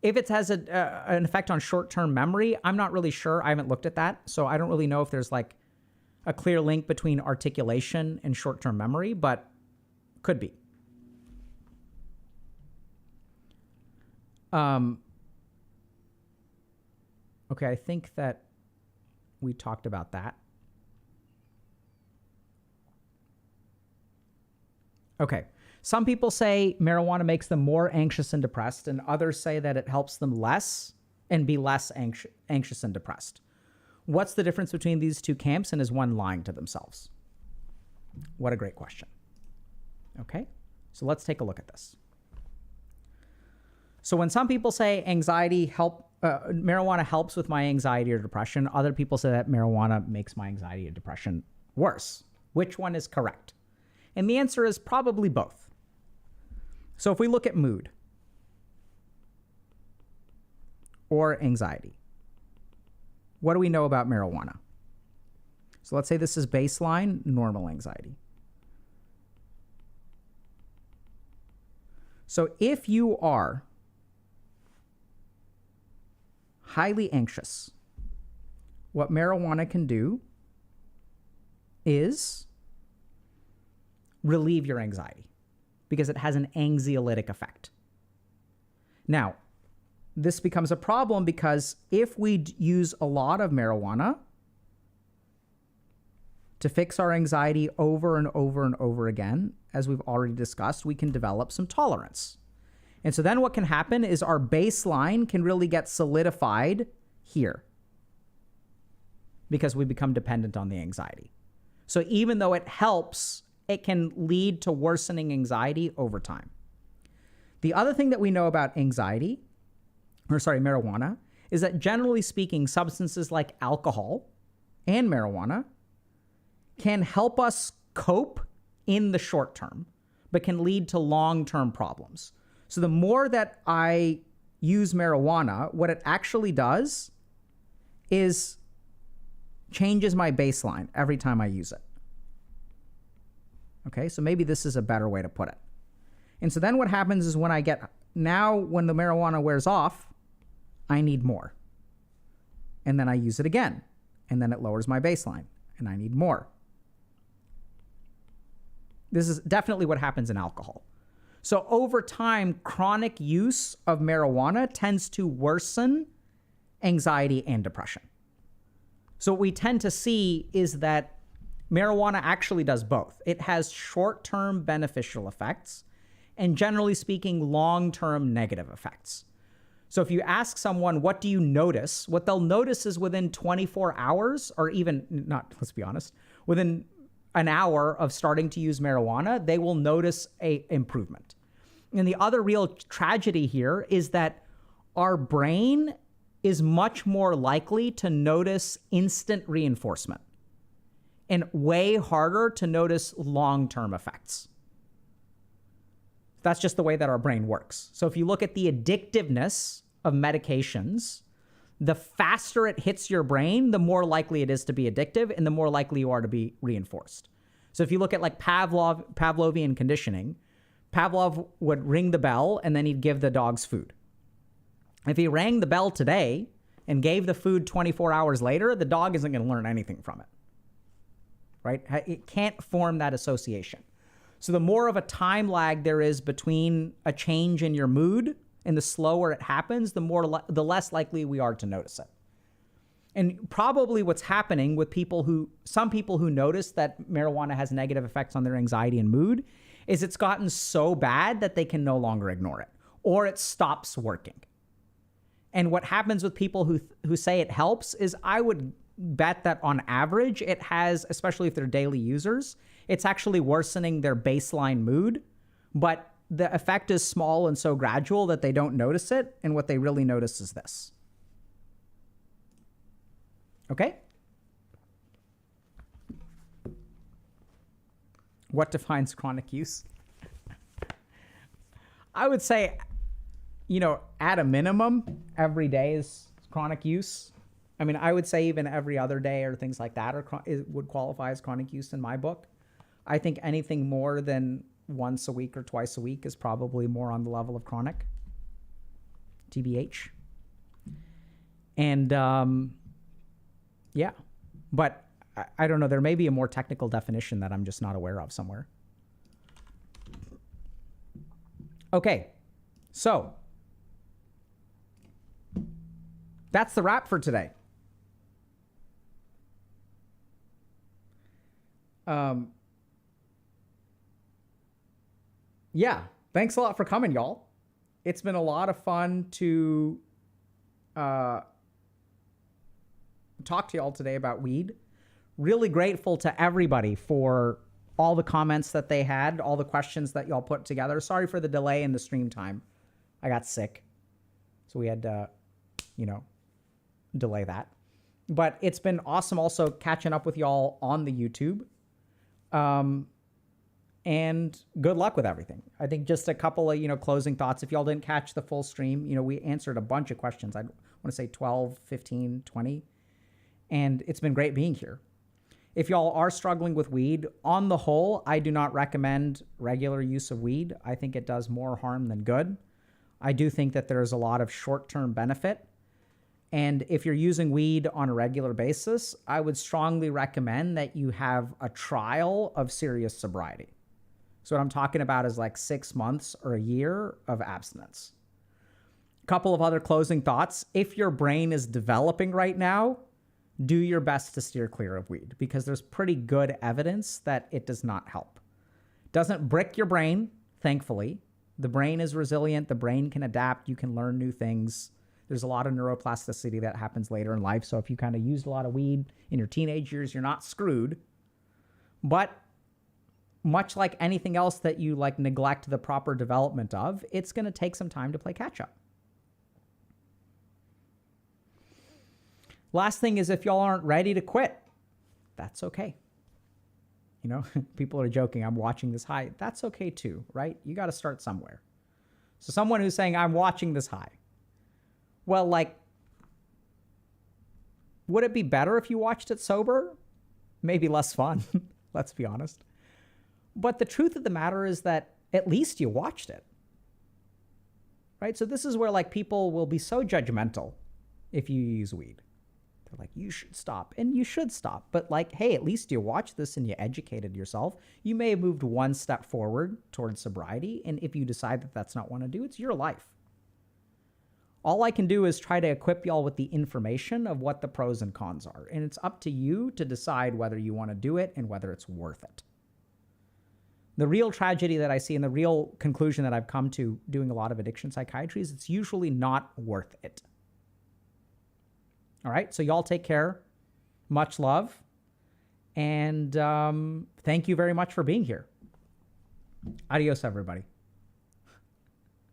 If it has an effect on short-term memory, I'm not really sure. I haven't looked at that. So I don't really know if there's like a clear link between articulation and short-term memory, but could be. Okay, I think that we talked about that. Okay. Some people say marijuana makes them more anxious and depressed, and others say that it helps them less and be less anxious and depressed. What's the difference between these two camps, and is one lying to themselves? What a great question. Okay, so let's take a look at this. So when some people say marijuana helps with my anxiety or depression, other people say that marijuana makes my anxiety or depression worse. Which one is correct? And the answer is probably both. So if we look at mood or anxiety, what do we know about marijuana? So let's say this is baseline normal anxiety. So if you are highly anxious, what marijuana can do is relieve your anxiety, because it has an anxiolytic effect. Now, this becomes a problem because if we use a lot of marijuana to fix our anxiety over and over and over again, as we've already discussed, we can develop some tolerance. And so then what can happen is our baseline can really get solidified here because we become dependent on the anxiety. So even though it helps, it can lead to worsening anxiety over time. The other thing that we know about marijuana, is that generally speaking, substances like alcohol and marijuana can help us cope in the short term, but can lead to long-term problems. So the more that I use marijuana, what it actually does is changes my baseline every time I use it. Okay, so maybe this is a better way to put it. And so then what happens is when the marijuana wears off, I need more. And then I use it again. And then it lowers my baseline. And I need more. This is definitely what happens in alcohol. So over time, chronic use of marijuana tends to worsen anxiety and depression. So what we tend to see is that marijuana actually does both. It has short-term beneficial effects and, generally speaking, long-term negative effects. So if you ask someone, what do you notice? What they'll notice is within 24 hours, or even not, let's be honest, within an hour of starting to use marijuana, they will notice an improvement. And the other real tragedy here is that our brain is much more likely to notice instant reinforcement and way harder to notice long-term effects. That's just the way that our brain works. So if you look at the addictiveness of medications, the faster it hits your brain, the more likely it is to be addictive and the more likely you are to be reinforced. So if you look at like Pavlovian conditioning, Pavlov would ring the bell and then he'd give the dogs food. If he rang the bell today and gave the food 24 hours later, the dog isn't going to learn anything from it. Right? It can't form that association. So the more of a time lag there is between a change in your mood and the slower it happens, the less likely we are to notice it. And probably what's happening with some people who notice that marijuana has negative effects on their anxiety and mood is it's gotten so bad that they can no longer ignore it, or it stops working. And what happens with people who say it helps is, I would bet that on average it has, especially if they're daily users, it's actually worsening their baseline mood, but the effect is small and so gradual that they don't notice it, and what they really notice is this. Okay? What defines chronic use? I would say, at a minimum, every day is chronic use. I mean, I would say even every other day or things like that would qualify as chronic use in my book. I think anything more than once a week or twice a week is probably more on the level of chronic, TBH. And yeah, but I don't know. There may be a more technical definition that I'm just not aware of somewhere. Okay, so that's the wrap for today. Yeah, thanks a lot for coming, y'all. It's been a lot of fun to talk to y'all today about weed. Really grateful to everybody for all the comments that they had, all the questions that y'all put together. Sorry for the delay in the stream time. I got sick, so we had to, delay that. But it's been awesome also catching up with y'all on the YouTube. And good luck with everything. I think just a couple of, closing thoughts. If y'all didn't catch the full stream, we answered a bunch of questions. I want to say 12, 15, 20. And it's been great being here. If y'all are struggling with weed, on the whole, I do not recommend regular use of weed. I think it does more harm than good. I do think that there's a lot of short-term benefit. And if you're using weed on a regular basis, I would strongly recommend that you have a trial of serious sobriety. So what I'm talking about is like 6 months or a year of abstinence. A couple of other closing thoughts. If your brain is developing right now, do your best to steer clear of weed, because there's pretty good evidence that it does not help. Doesn't brick your brain, thankfully. The brain is resilient. The brain can adapt. You can learn new things. There's a lot of neuroplasticity that happens later in life. So if you kind of used a lot of weed in your teenage years, you're not screwed. But much like anything else that you neglect the proper development of, it's going to take some time to play catch up. Last thing is, if y'all aren't ready to quit, that's okay. People are joking, I'm watching this high. That's okay too, right? You got to start somewhere. So someone who's saying, I'm watching this high. Well, would it be better if you watched it sober? Maybe less fun, let's be honest. But the truth of the matter is that at least you watched it, right? So this is where people will be so judgmental if you use weed. They're like, you should stop, and you should stop. But hey, at least you watched this and you educated yourself. You may have moved one step forward towards sobriety. And if you decide that that's not what you want to do, it's your life. All I can do is try to equip y'all with the information of what the pros and cons are. And it's up to you to decide whether you want to do it and whether it's worth it. The real tragedy that I see, and the real conclusion that I've come to doing a lot of addiction psychiatry, is it's usually not worth it. All right, so y'all take care. Much love. And thank you very much for being here. Adios, everybody.